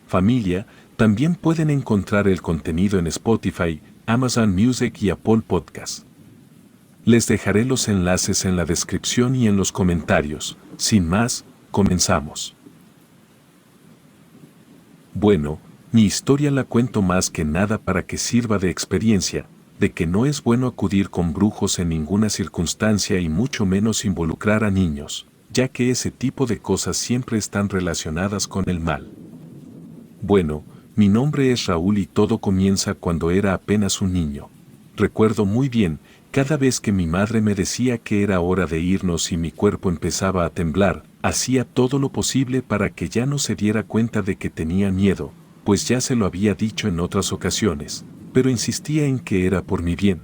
familia, también pueden encontrar el contenido en Spotify, Amazon Music y Apple Podcast. Les dejaré los enlaces en la descripción y en los comentarios. Sin más, comenzamos. Bueno, mi historia la cuento más que nada para que sirva de experiencia, de que no es bueno acudir con brujos en ninguna circunstancia y mucho menos involucrar a niños, ya que ese tipo de cosas siempre están relacionadas con el mal. Bueno, mi nombre es Raúl y todo comienza cuando era apenas un niño. Recuerdo muy bien, cada vez que mi madre me decía que era hora de irnos y mi cuerpo empezaba a temblar, hacía todo lo posible para que ya no se diera cuenta de que tenía miedo, pues ya se lo había dicho en otras ocasiones, pero insistía en que era por mi bien.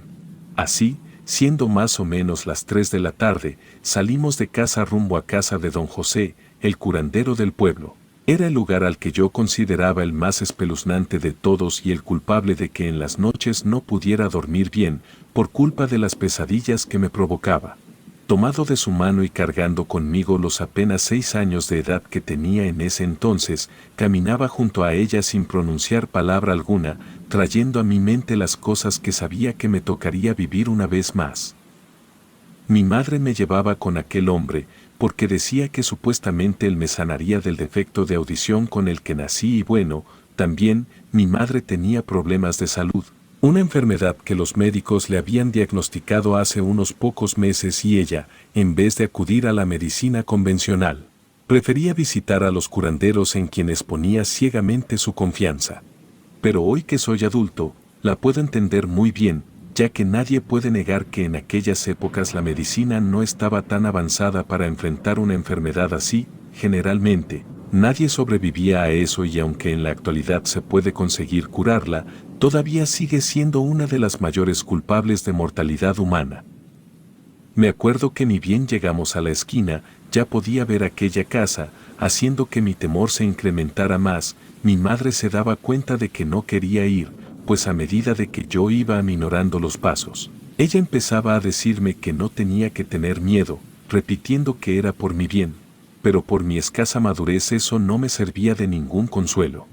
Así, siendo más o menos las 3 de la tarde, salimos de casa rumbo a casa de don José, el curandero del pueblo. Era el lugar al que yo consideraba el más espeluznante de todos y el culpable de que en las noches no pudiera dormir bien, por culpa de las pesadillas que me provocaba. Tomado de su mano y cargando conmigo los apenas 6 años de edad que tenía en ese entonces, caminaba junto a ella sin pronunciar palabra alguna, trayendo a mi mente las cosas que sabía que me tocaría vivir una vez más. Mi madre me llevaba con aquel hombre, porque decía que supuestamente él me sanaría del defecto de audición con el que nací y bueno, también, mi madre tenía problemas de salud, una enfermedad que los médicos le habían diagnosticado hace unos pocos meses y ella, en vez de acudir a la medicina convencional, prefería visitar a los curanderos en quienes ponía ciegamente su confianza. Pero hoy que soy adulto, la puedo entender muy bien, ya que nadie puede negar que en aquellas épocas la medicina no estaba tan avanzada para enfrentar una enfermedad así. Generalmente, nadie sobrevivía a eso y aunque en la actualidad se puede conseguir curarla, todavía sigue siendo una de las mayores culpables de mortalidad humana. Me acuerdo que ni bien llegamos a la esquina, ya podía ver aquella casa, haciendo que mi temor se incrementara más. Mi madre se daba cuenta de que no quería ir, pues a medida de que yo iba aminorando los pasos, ella empezaba a decirme que no tenía que tener miedo, repitiendo que era por mi bien, pero por mi escasa madurez eso no me servía de ningún consuelo.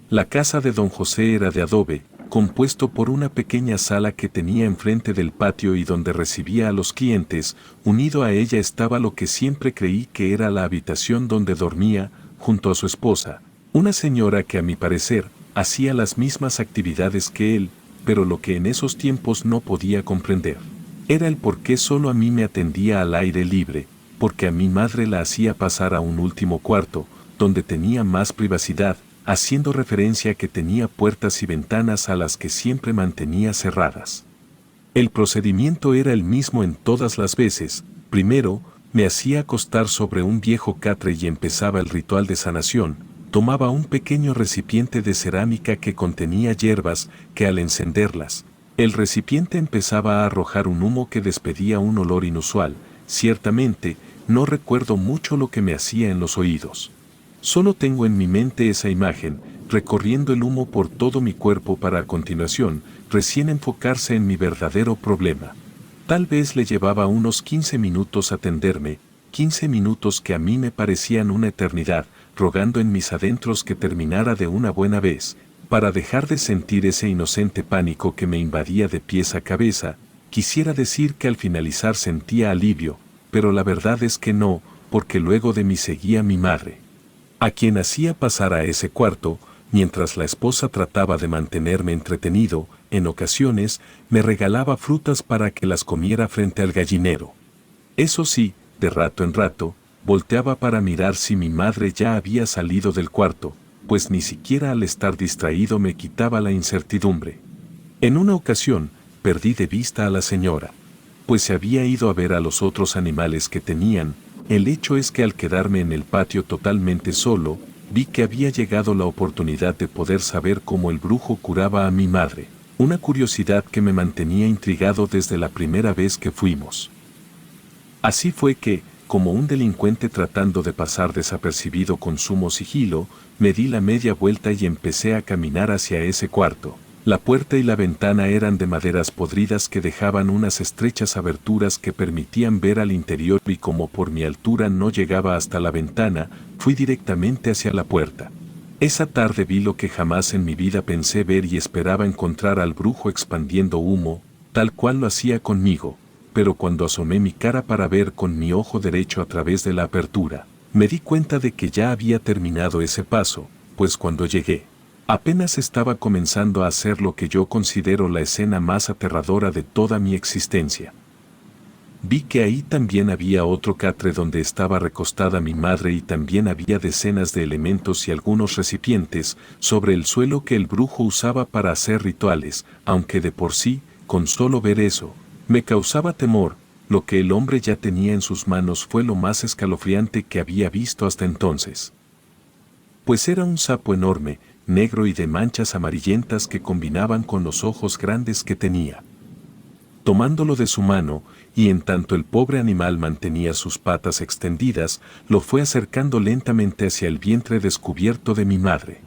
La casa de don José era de adobe, compuesto por una pequeña sala que tenía enfrente del patio y donde recibía a los clientes. Unido a ella estaba lo que siempre creí que era la habitación donde dormía, junto a su esposa, una señora que a mi parecer, hacía las mismas actividades que él, pero lo que en esos tiempos no podía comprender era el por qué solo a mí me atendía al aire libre, porque a mi madre la hacía pasar a un último cuarto, donde tenía más privacidad, haciendo referencia a que tenía puertas y ventanas a las que siempre mantenía cerradas. El procedimiento era el mismo en todas las veces. Primero, me hacía acostar sobre un viejo catre y empezaba el ritual de sanación. Tomaba un pequeño recipiente de cerámica que contenía hierbas, que al encenderlas, el recipiente empezaba a arrojar un humo que despedía un olor inusual. Ciertamente, no recuerdo mucho lo que me hacía en los oídos. Solo tengo en mi mente esa imagen, recorriendo el humo por todo mi cuerpo para a continuación, recién enfocarse en mi verdadero problema. Tal vez le llevaba unos 15 minutos atenderme, 15 minutos que a mí me parecían una eternidad, rogando en mis adentros que terminara de una buena vez, para dejar de sentir ese inocente pánico que me invadía de pies a cabeza. Quisiera decir que al finalizar sentía alivio, pero la verdad es que no, porque luego de mí seguía mi madre, a quien hacía pasar a ese cuarto, mientras la esposa trataba de mantenerme entretenido. En ocasiones, me regalaba frutas para que las comiera frente al gallinero. Eso sí, de rato en rato, volteaba para mirar si mi madre ya había salido del cuarto, pues ni siquiera al estar distraído me quitaba la incertidumbre. En una ocasión, perdí de vista a la señora, pues se había ido a ver a los otros animales que tenían. El hecho es que al quedarme en el patio totalmente solo, vi que había llegado la oportunidad de poder saber cómo el brujo curaba a mi madre, una curiosidad que me mantenía intrigado desde la primera vez que fuimos. Así fue que, como un delincuente tratando de pasar desapercibido con sumo sigilo, me di la media vuelta y empecé a caminar hacia ese cuarto. La puerta y la ventana eran de maderas podridas que dejaban unas estrechas aberturas que permitían ver al interior, y como por mi altura no llegaba hasta la ventana, fui directamente hacia la puerta. Esa tarde vi lo que jamás en mi vida pensé ver y esperaba encontrar al brujo expandiendo humo, tal cual lo hacía conmigo, pero cuando asomé mi cara para ver con mi ojo derecho a través de la apertura, me di cuenta de que ya había terminado ese paso, pues cuando llegué, apenas estaba comenzando a hacer lo que yo considero la escena más aterradora de toda mi existencia. Vi que ahí también había otro catre donde estaba recostada mi madre y también había decenas de elementos y algunos recipientes sobre el suelo que el brujo usaba para hacer rituales, aunque de por sí, con solo ver eso, me causaba temor. Lo que el hombre ya tenía en sus manos fue lo más escalofriante que había visto hasta entonces. Pues era un sapo enorme, negro y de manchas amarillentas que combinaban con los ojos grandes que tenía. Tomándolo de su mano, y en tanto el pobre animal mantenía sus patas extendidas, lo fue acercando lentamente hacia el vientre descubierto de mi madre.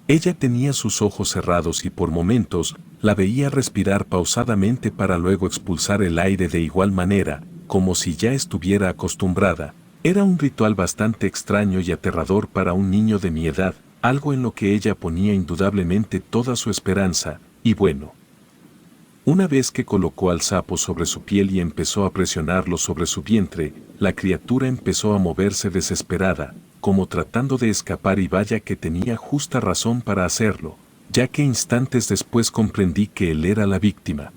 Ella tenía sus ojos cerrados y por momentos la veía respirar pausadamente para luego expulsar el aire de igual manera, como si ya estuviera acostumbrada. Era un ritual bastante extraño y aterrador para un niño de mi edad, algo en lo que ella ponía indudablemente toda su esperanza, y bueno. Una vez que colocó al sapo sobre su piel y empezó a presionarlo sobre su vientre, la criatura empezó a moverse desesperada, como tratando de escapar y vaya que tenía justa razón para hacerlo, ya que instantes después comprendí que él era la víctima.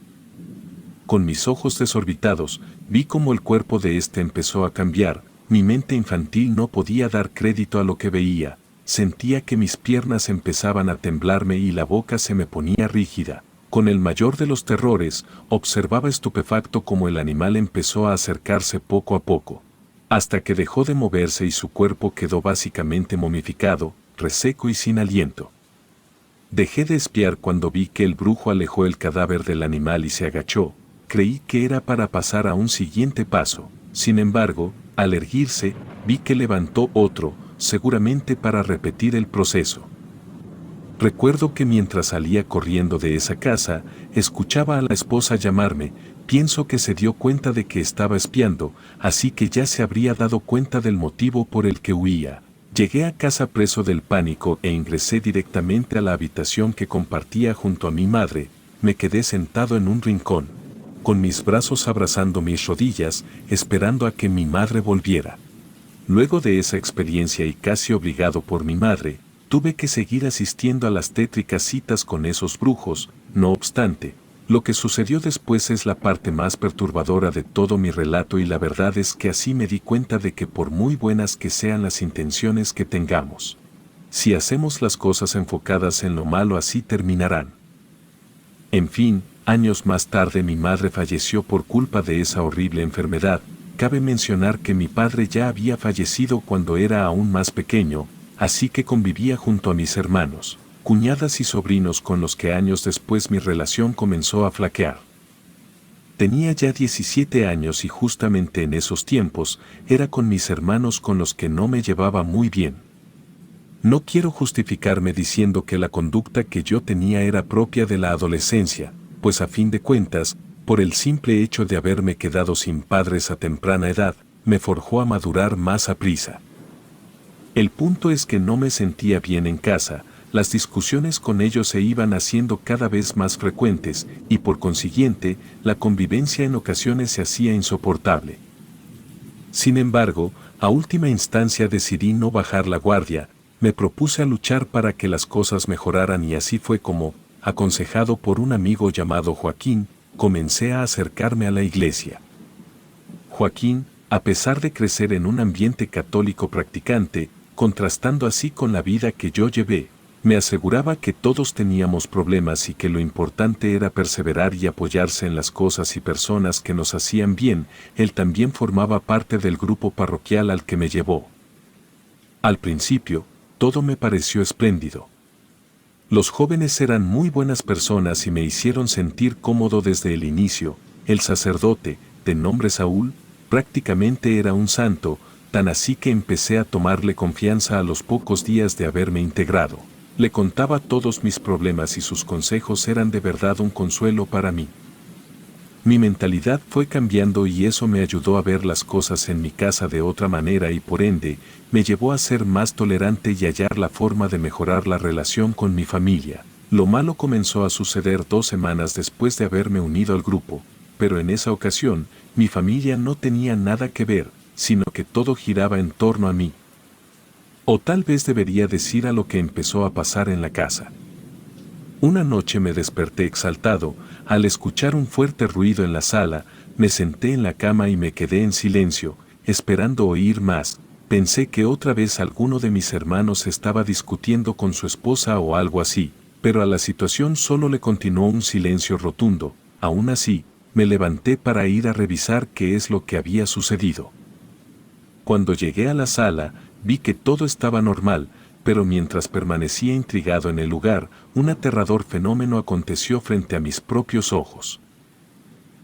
Con mis ojos desorbitados, vi cómo el cuerpo de éste empezó a cambiar, mi mente infantil no podía dar crédito a lo que veía, sentía que mis piernas empezaban a temblarme y la boca se me ponía rígida. Con el mayor de los terrores, observaba estupefacto cómo el animal empezó a acercarse poco a poco, hasta que dejó de moverse y su cuerpo quedó básicamente momificado, reseco y sin aliento. Dejé de espiar cuando vi que el brujo alejó el cadáver del animal y se agachó. Creí que era para pasar a un siguiente paso. Sin embargo, al erguirse, vi que levantó otro, seguramente para repetir el proceso. Recuerdo que mientras salía corriendo de esa casa, escuchaba a la esposa llamarme. Pienso que se dio cuenta de que estaba espiando, así que ya se habría dado cuenta del motivo por el que huía. Llegué a casa preso del pánico e ingresé directamente a la habitación que compartía junto a mi madre. Me quedé sentado en un rincón, con mis brazos abrazando mis rodillas, esperando a que mi madre volviera. Luego de esa experiencia y casi obligado por mi madre, tuve que seguir asistiendo a las tétricas citas con esos brujos. No obstante, lo que sucedió después es la parte más perturbadora de todo mi relato y la verdad es que así me di cuenta de que por muy buenas que sean las intenciones que tengamos, si hacemos las cosas enfocadas en lo malo así terminarán. En fin, años más tarde mi madre falleció por culpa de esa horrible enfermedad. Cabe mencionar que mi padre ya había fallecido cuando era aún más pequeño, así que convivía junto a mis hermanos, cuñadas y sobrinos con los que años después mi relación comenzó a flaquear. Tenía ya 17 años y justamente en esos tiempos era con mis hermanos con los que no me llevaba muy bien. No quiero justificarme diciendo que la conducta que yo tenía era propia de la adolescencia, pues a fin de cuentas, por el simple hecho de haberme quedado sin padres a temprana edad, me forjó a madurar más aprisa. El punto es que no me sentía bien en casa, las discusiones con ellos se iban haciendo cada vez más frecuentes y por consiguiente, la convivencia en ocasiones se hacía insoportable. Sin embargo, a última instancia decidí no bajar la guardia, me propuse a luchar para que las cosas mejoraran y así fue como, aconsejado por un amigo llamado Joaquín, comencé a acercarme a la iglesia. Joaquín, a pesar de crecer en un ambiente católico practicante, contrastando así con la vida que yo llevé, me aseguraba que todos teníamos problemas y que lo importante era perseverar y apoyarse en las cosas y personas que nos hacían bien. Él también formaba parte del grupo parroquial al que me llevó. Al principio, todo me pareció espléndido. Los jóvenes eran muy buenas personas y me hicieron sentir cómodo desde el inicio. El sacerdote, de nombre Saúl, prácticamente era un santo, tan así que empecé a tomarle confianza a los pocos días de haberme integrado. Le contaba todos mis problemas y sus consejos eran de verdad un consuelo para mí. Mi mentalidad fue cambiando y eso me ayudó a ver las cosas en mi casa de otra manera y por ende, me llevó a ser más tolerante y hallar la forma de mejorar la relación con mi familia. Lo malo comenzó a suceder 2 semanas después de haberme unido al grupo, pero en esa ocasión, mi familia no tenía nada que ver, sino que todo giraba en torno a mí. O tal vez debería decir a lo que empezó a pasar en la casa. Una noche me desperté exaltado, al escuchar un fuerte ruido en la sala, me senté en la cama y me quedé en silencio, esperando oír más. Pensé que otra vez alguno de mis hermanos estaba discutiendo con su esposa o algo así, pero a la situación solo le continuó un silencio rotundo. Aún así, me levanté para ir a revisar qué es lo que había sucedido. Cuando llegué a la sala, vi que todo estaba normal, pero mientras permanecía intrigado en el lugar, un aterrador fenómeno aconteció frente a mis propios ojos.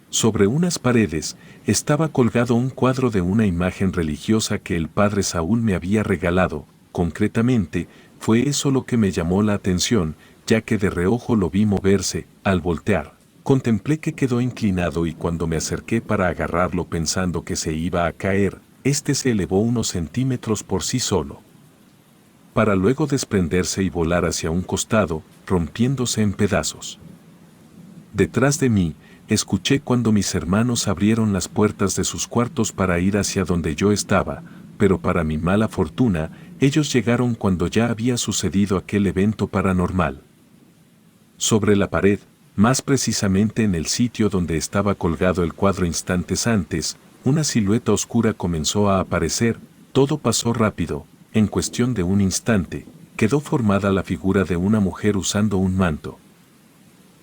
Sobre unas paredes, estaba colgado un cuadro de una imagen religiosa que el padre Saúl me había regalado. Concretamente, fue eso lo que me llamó la atención, ya que de reojo lo vi moverse. Al voltear, contemplé que quedó inclinado y cuando me acerqué para agarrarlo pensando que se iba a caer, este se elevó unos centímetros por sí solo, para luego desprenderse y volar hacia un costado, rompiéndose en pedazos. Detrás de mí, escuché cuando mis hermanos abrieron las puertas de sus cuartos para ir hacia donde yo estaba, pero para mi mala fortuna, ellos llegaron cuando ya había sucedido aquel evento paranormal. Sobre la pared, más precisamente en el sitio donde estaba colgado el cuadro instantes antes, una silueta oscura comenzó a aparecer. Todo pasó rápido. En cuestión de un instante, quedó formada la figura de una mujer usando un manto.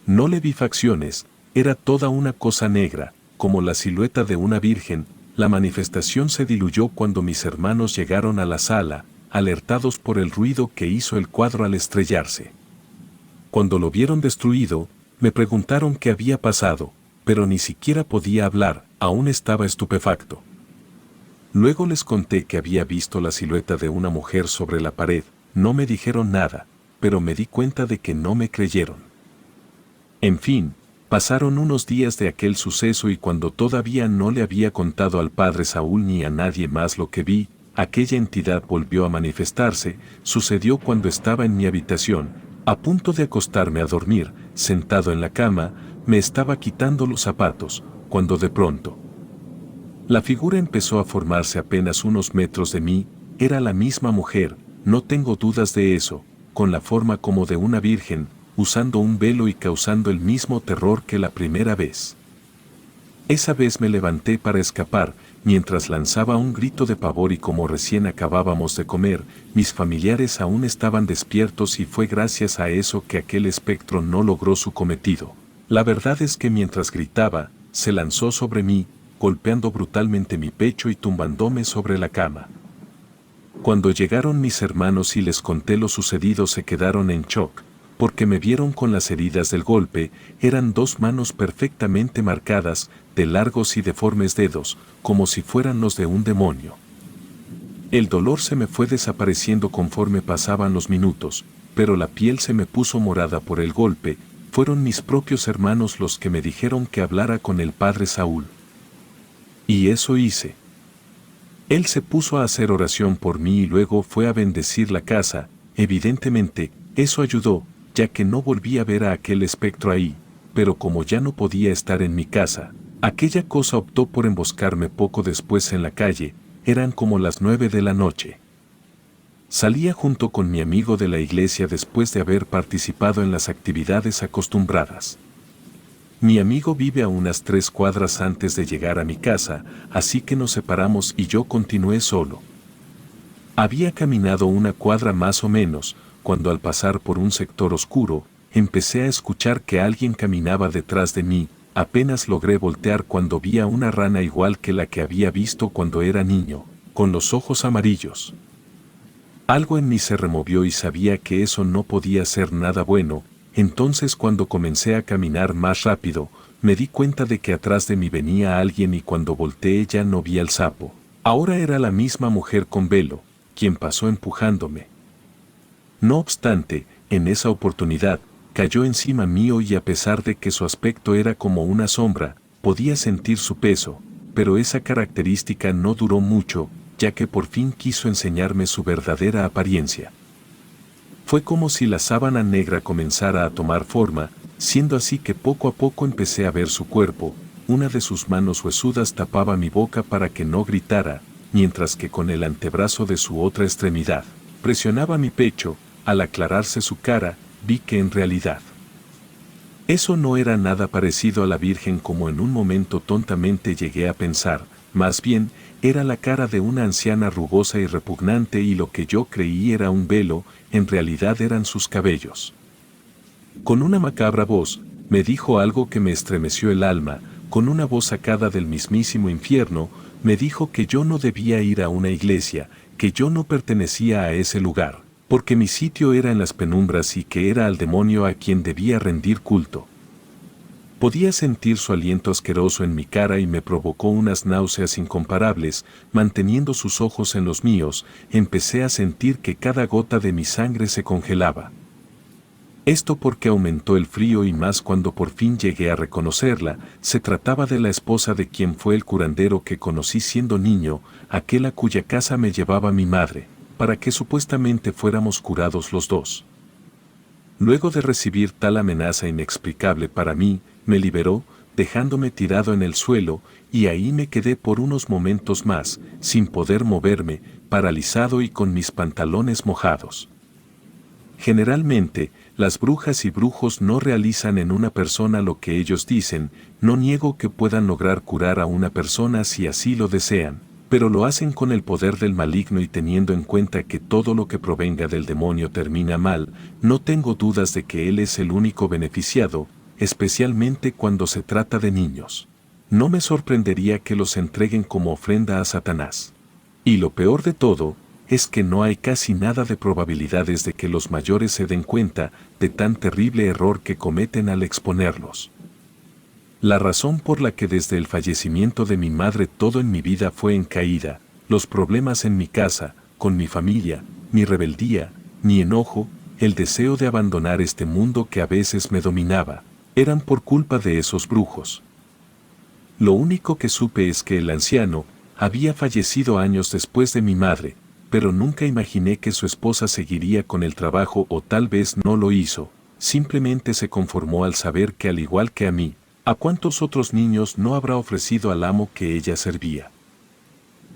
No le vi facciones, era toda una cosa negra, como la silueta de una virgen. La manifestación se diluyó cuando mis hermanos llegaron a la sala, alertados por el ruido que hizo el cuadro al estrellarse. Cuando lo vieron destruido, me preguntaron qué había pasado, pero ni siquiera podía hablar, aún estaba estupefacto. Luego les conté que había visto la silueta de una mujer sobre la pared. No me dijeron nada, pero me di cuenta de que no me creyeron. En fin, pasaron unos días de aquel suceso y cuando todavía no le había contado al padre Saúl ni a nadie más lo que vi, aquella entidad volvió a manifestarse. Sucedió cuando estaba en mi habitación, a punto de acostarme a dormir, sentado en la cama, me estaba quitando los zapatos, cuando de pronto la figura empezó a formarse apenas unos metros de mí. Era la misma mujer, no tengo dudas de eso, con la forma como de una virgen, usando un velo y causando el mismo terror que la primera vez. Esa vez me levanté para escapar, mientras lanzaba un grito de pavor y como recién acabábamos de comer, mis familiares aún estaban despiertos y fue gracias a eso que aquel espectro no logró su cometido. La verdad es que mientras gritaba, se lanzó sobre mí, golpeando brutalmente mi pecho y tumbándome sobre la cama. Cuando llegaron mis hermanos y les conté lo sucedido se quedaron en shock, porque me vieron con las heridas del golpe. Eran 2 manos perfectamente marcadas, de largos y deformes dedos, como si fueran los de un demonio. El dolor se me fue desapareciendo conforme pasaban los minutos, pero la piel se me puso morada por el golpe. Fueron mis propios hermanos los que me dijeron que hablara con el padre Saúl. Y eso hice. Él se puso a hacer oración por mí y luego fue a bendecir la casa. Evidentemente, eso ayudó, ya que no volví a ver a aquel espectro ahí, pero como ya no podía estar en mi casa, aquella cosa optó por emboscarme poco después en la calle. Eran como las 9 de la noche. Salía junto con mi amigo de la iglesia después de haber participado en las actividades acostumbradas. Mi amigo vive a unas 3 cuadras antes de llegar a mi casa, así que nos separamos y yo continué solo. Había caminado 1 cuadra más o menos, cuando al pasar por un sector oscuro, empecé a escuchar que alguien caminaba detrás de mí. Apenas logré voltear cuando vi a una rana igual que la que había visto cuando era niño, con los ojos amarillos. Algo en mí se removió y sabía que eso no podía ser nada bueno. Entonces cuando comencé a caminar más rápido, me di cuenta de que atrás de mí venía alguien y cuando volteé ya no vi al sapo. Ahora era la misma mujer con velo, quien pasó empujándome. No obstante, en esa oportunidad, cayó encima mío y a pesar de que su aspecto era como una sombra, podía sentir su peso, pero esa característica no duró mucho, ya que por fin quiso enseñarme su verdadera apariencia. Fue como si la sábana negra comenzara a tomar forma, siendo así que poco a poco empecé a ver su cuerpo. Una de sus manos huesudas tapaba mi boca para que no gritara, mientras que con el antebrazo de su otra extremidad presionaba mi pecho. Al aclararse su cara, vi que en realidad eso no era nada parecido a la Virgen como en un momento tontamente llegué a pensar, más bien, era la cara de una anciana rugosa y repugnante, y lo que yo creí era un velo, en realidad eran sus cabellos. Con una macabra voz, me dijo algo que me estremeció el alma. Con una voz sacada del mismísimo infierno, me dijo que yo no debía ir a una iglesia, que yo no pertenecía a ese lugar, porque mi sitio era en las penumbras y que era al demonio a quien debía rendir culto. Podía sentir su aliento asqueroso en mi cara y me provocó unas náuseas incomparables. Manteniendo sus ojos en los míos, empecé a sentir que cada gota de mi sangre se congelaba. Esto porque aumentó el frío, y más cuando por fin llegué a reconocerla. Se trataba de la esposa de quien fue el curandero que conocí siendo niño, aquel a cuya casa me llevaba mi madre, para que supuestamente fuéramos curados los dos. Luego de recibir tal amenaza inexplicable para mí, me liberó, dejándome tirado en el suelo, y ahí me quedé por unos momentos más, sin poder moverme, paralizado y con mis pantalones mojados. Generalmente, las brujas y brujos no realizan en una persona lo que ellos dicen. No niego que puedan lograr curar a una persona si así lo desean, pero lo hacen con el poder del maligno y teniendo en cuenta que todo lo que provenga del demonio termina mal. No tengo dudas de que él es el único beneficiado, especialmente cuando se trata de niños. No me sorprendería que los entreguen como ofrenda a Satanás. Y lo peor de todo, es que no hay casi nada de probabilidades de que los mayores se den cuenta de tan terrible error que cometen al exponerlos. La razón por la que desde el fallecimiento de mi madre todo en mi vida fue en caída, los problemas en mi casa, con mi familia, mi rebeldía, mi enojo, el deseo de abandonar este mundo que a veces me dominaba, eran por culpa de esos brujos. Lo único que supe es que el anciano había fallecido años después de mi madre, pero nunca imaginé que su esposa seguiría con el trabajo, o tal vez no lo hizo, simplemente se conformó al saber que, al igual que a mí, ¿a cuántos otros niños no habrá ofrecido al amo que ella servía?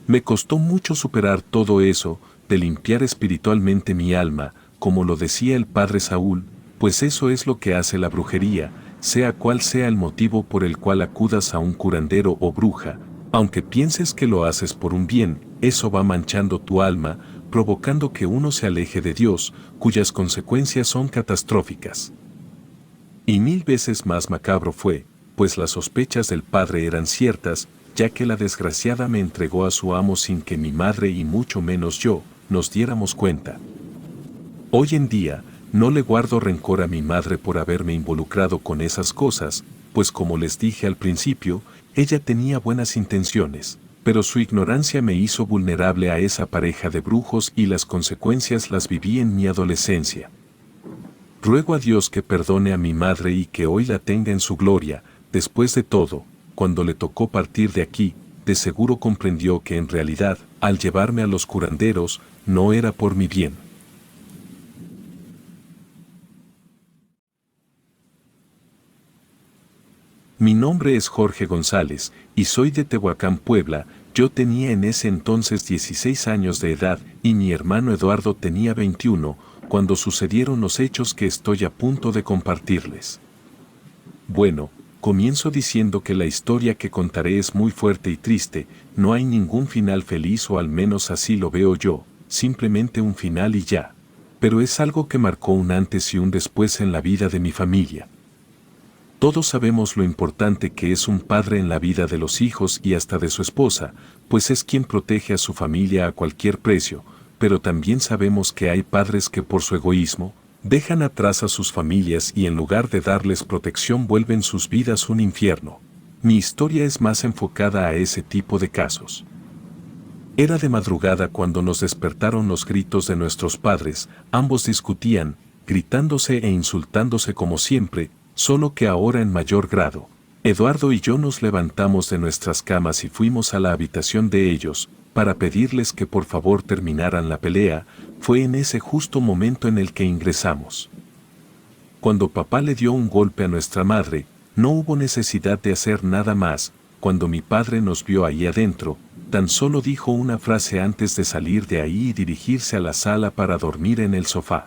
Me costó mucho superar todo eso, de limpiar espiritualmente mi alma, como lo decía el padre Saúl, pues eso es lo que hace la brujería, sea cual sea el motivo por el cual acudas a un curandero o bruja. Aunque pienses que lo haces por un bien, eso va manchando tu alma, provocando que uno se aleje de Dios, cuyas consecuencias son catastróficas. Y 1000 veces más macabro fue, pues las sospechas del padre eran ciertas, ya que la desgraciada me entregó a su amo sin que mi madre y mucho menos yo nos diéramos cuenta. Hoy en día, no le guardo rencor a mi madre por haberme involucrado con esas cosas, pues como les dije al principio, ella tenía buenas intenciones, pero su ignorancia me hizo vulnerable a esa pareja de brujos y las consecuencias las viví en mi adolescencia. Ruego a Dios que perdone a mi madre y que hoy la tenga en su gloria. Después de todo, cuando le tocó partir de aquí, de seguro comprendió que en realidad, al llevarme a los curanderos, no era por mi bien. Mi nombre es Jorge González, y soy de Tehuacán, Puebla. Yo tenía en ese entonces 16 años de edad, y mi hermano Eduardo tenía 21, cuando sucedieron los hechos que estoy a punto de compartirles. Bueno, comienzo diciendo que la historia que contaré es muy fuerte y triste. No hay ningún final feliz, o al menos así lo veo yo, simplemente un final y ya. Pero es algo que marcó un antes y un después en la vida de mi familia. Todos sabemos lo importante que es un padre en la vida de los hijos y hasta de su esposa, pues es quien protege a su familia a cualquier precio, pero también sabemos que hay padres que por su egoísmo, dejan atrás a sus familias y en lugar de darles protección vuelven sus vidas un infierno. Mi historia es más enfocada a ese tipo de casos. Era de madrugada cuando nos despertaron los gritos de nuestros padres. Ambos discutían, gritándose e insultándose como siempre, solo que ahora en mayor grado. Eduardo y yo nos levantamos de nuestras camas y fuimos a la habitación de ellos, para pedirles que por favor terminaran la pelea. Fue en ese justo momento en el que ingresamos. Cuando papá le dio un golpe a nuestra madre, no hubo necesidad de hacer nada más. Cuando mi padre nos vio ahí adentro, tan solo dijo una frase antes de salir de ahí y dirigirse a la sala para dormir en el sofá.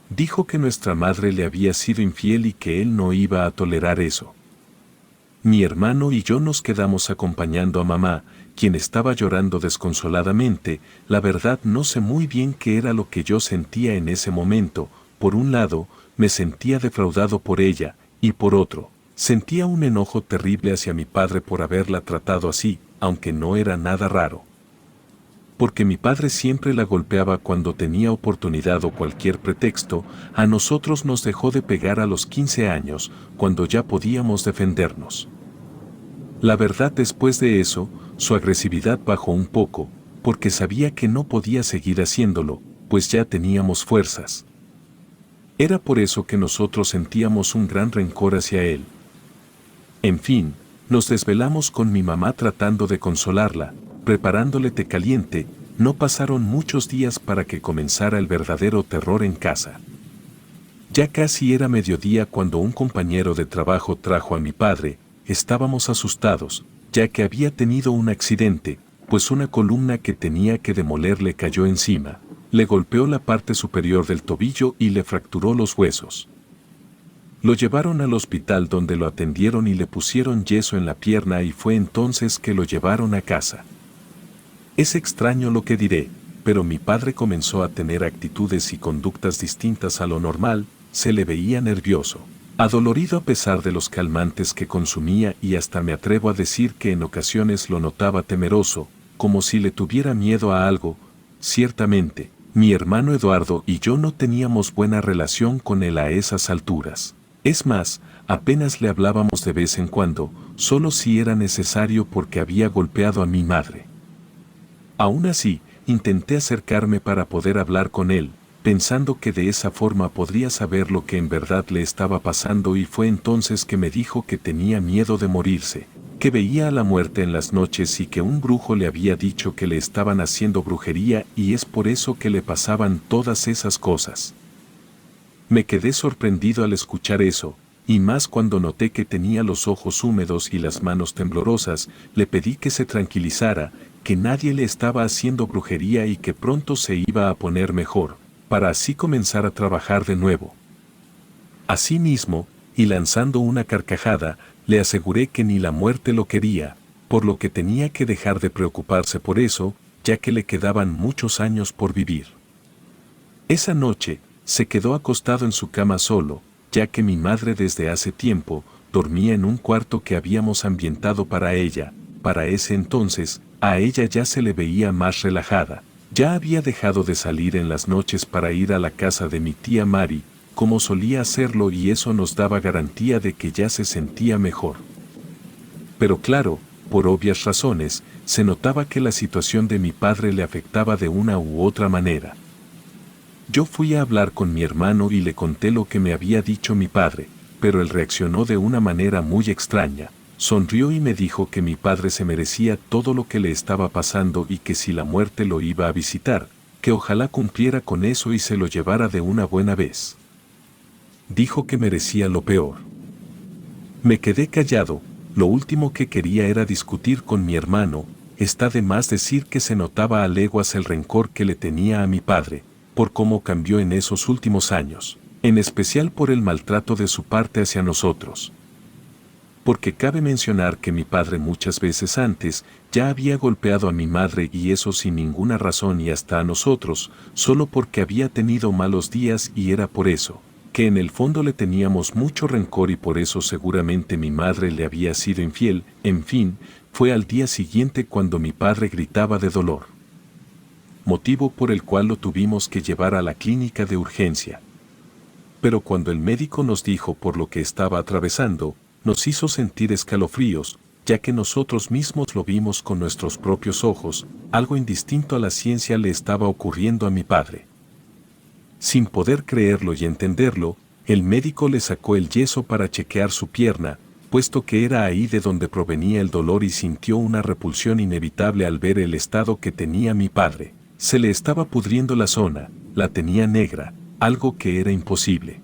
Dijo que nuestra madre le había sido infiel y que él no iba a tolerar eso. Mi hermano y yo nos quedamos acompañando a mamá, quien estaba llorando desconsoladamente. La verdad no sé muy bien qué era lo que yo sentía en ese momento. Por un lado, me sentía defraudado por ella, y por otro, sentía un enojo terrible hacia mi padre por haberla tratado así, aunque no era nada raro. Porque mi padre siempre la golpeaba cuando tenía oportunidad o cualquier pretexto. A nosotros nos dejó de pegar a los 15 años, cuando ya podíamos defendernos. La verdad, después de eso, su agresividad bajó un poco, porque sabía que no podía seguir haciéndolo, pues ya teníamos fuerzas. Era por eso que nosotros sentíamos un gran rencor hacia él. En fin, nos desvelamos con mi mamá tratando de consolarla, preparándole té caliente. No pasaron muchos días para que comenzara el verdadero terror en casa. Ya casi era mediodía cuando un compañero de trabajo trajo a mi padre. Estábamos asustados, ya que había tenido un accidente, pues una columna que tenía que demoler le cayó encima, le golpeó la parte superior del tobillo y le fracturó los huesos. Lo llevaron al hospital donde lo atendieron y le pusieron yeso en la pierna, y fue entonces que lo llevaron a casa. Es extraño lo que diré, pero mi padre comenzó a tener actitudes y conductas distintas a lo normal. Se le veía nervioso, adolorido a pesar de los calmantes que consumía, y hasta me atrevo a decir que en ocasiones lo notaba temeroso, como si le tuviera miedo a algo. Ciertamente, mi hermano Eduardo y yo no teníamos buena relación con él a esas alturas. Es más, apenas le hablábamos de vez en cuando, solo si era necesario porque había golpeado a mi madre. Aún así, intenté acercarme para poder hablar con él, pensando que de esa forma podría saber lo que en verdad le estaba pasando, y fue entonces que me dijo que tenía miedo de morirse, que veía a la muerte en las noches y que un brujo le había dicho que le estaban haciendo brujería y es por eso que le pasaban todas esas cosas. Me quedé sorprendido al escuchar eso, y más cuando noté que tenía los ojos húmedos y las manos temblorosas. Le pedí que se tranquilizara, que nadie le estaba haciendo brujería y que pronto se iba a poner mejor, para así comenzar a trabajar de nuevo. Asimismo, y lanzando una carcajada, le aseguré que ni la muerte lo quería, por lo que tenía que dejar de preocuparse por eso, ya que le quedaban muchos años por vivir. Esa noche, se quedó acostado en su cama solo, ya que mi madre desde hace tiempo dormía en un cuarto que habíamos ambientado para ella. Para ese entonces, a ella ya se le veía más relajada. Ya había dejado de salir en las noches para ir a la casa de mi tía Mari, como solía hacerlo, y eso nos daba garantía de que ya se sentía mejor. Pero claro, por obvias razones, se notaba que la situación de mi padre le afectaba de una u otra manera. Yo fui a hablar con mi hermano y le conté lo que me había dicho mi padre, pero él reaccionó de una manera muy extraña. Sonrió y me dijo que mi padre se merecía todo lo que le estaba pasando y que si la muerte lo iba a visitar, que ojalá cumpliera con eso y se lo llevara de una buena vez. Dijo que merecía lo peor. Me quedé callado. Lo último que quería era discutir con mi hermano. Está de más decir que se notaba a leguas el rencor que le tenía a mi padre, por cómo cambió en esos últimos años, en especial por el maltrato de su parte hacia nosotros. Porque cabe mencionar que mi padre muchas veces antes ya había golpeado a mi madre, y eso sin ninguna razón, y hasta a nosotros, solo porque había tenido malos días, y era por eso, que en el fondo le teníamos mucho rencor y por eso seguramente mi madre le había sido infiel. En fin, fue al día siguiente cuando mi padre gritaba de dolor, motivo por el cual lo tuvimos que llevar a la clínica de urgencia. Pero cuando el médico nos dijo por lo que estaba atravesando, nos hizo sentir escalofríos, ya que nosotros mismos lo vimos con nuestros propios ojos. Algo indistinto a la ciencia le estaba ocurriendo a mi padre. Sin poder creerlo y entenderlo, el médico le sacó el yeso para chequear su pierna, puesto que era ahí de donde provenía el dolor, y sintió una repulsión inevitable al ver el estado que tenía mi padre. Se le estaba pudriendo la zona, la tenía negra, algo que era imposible.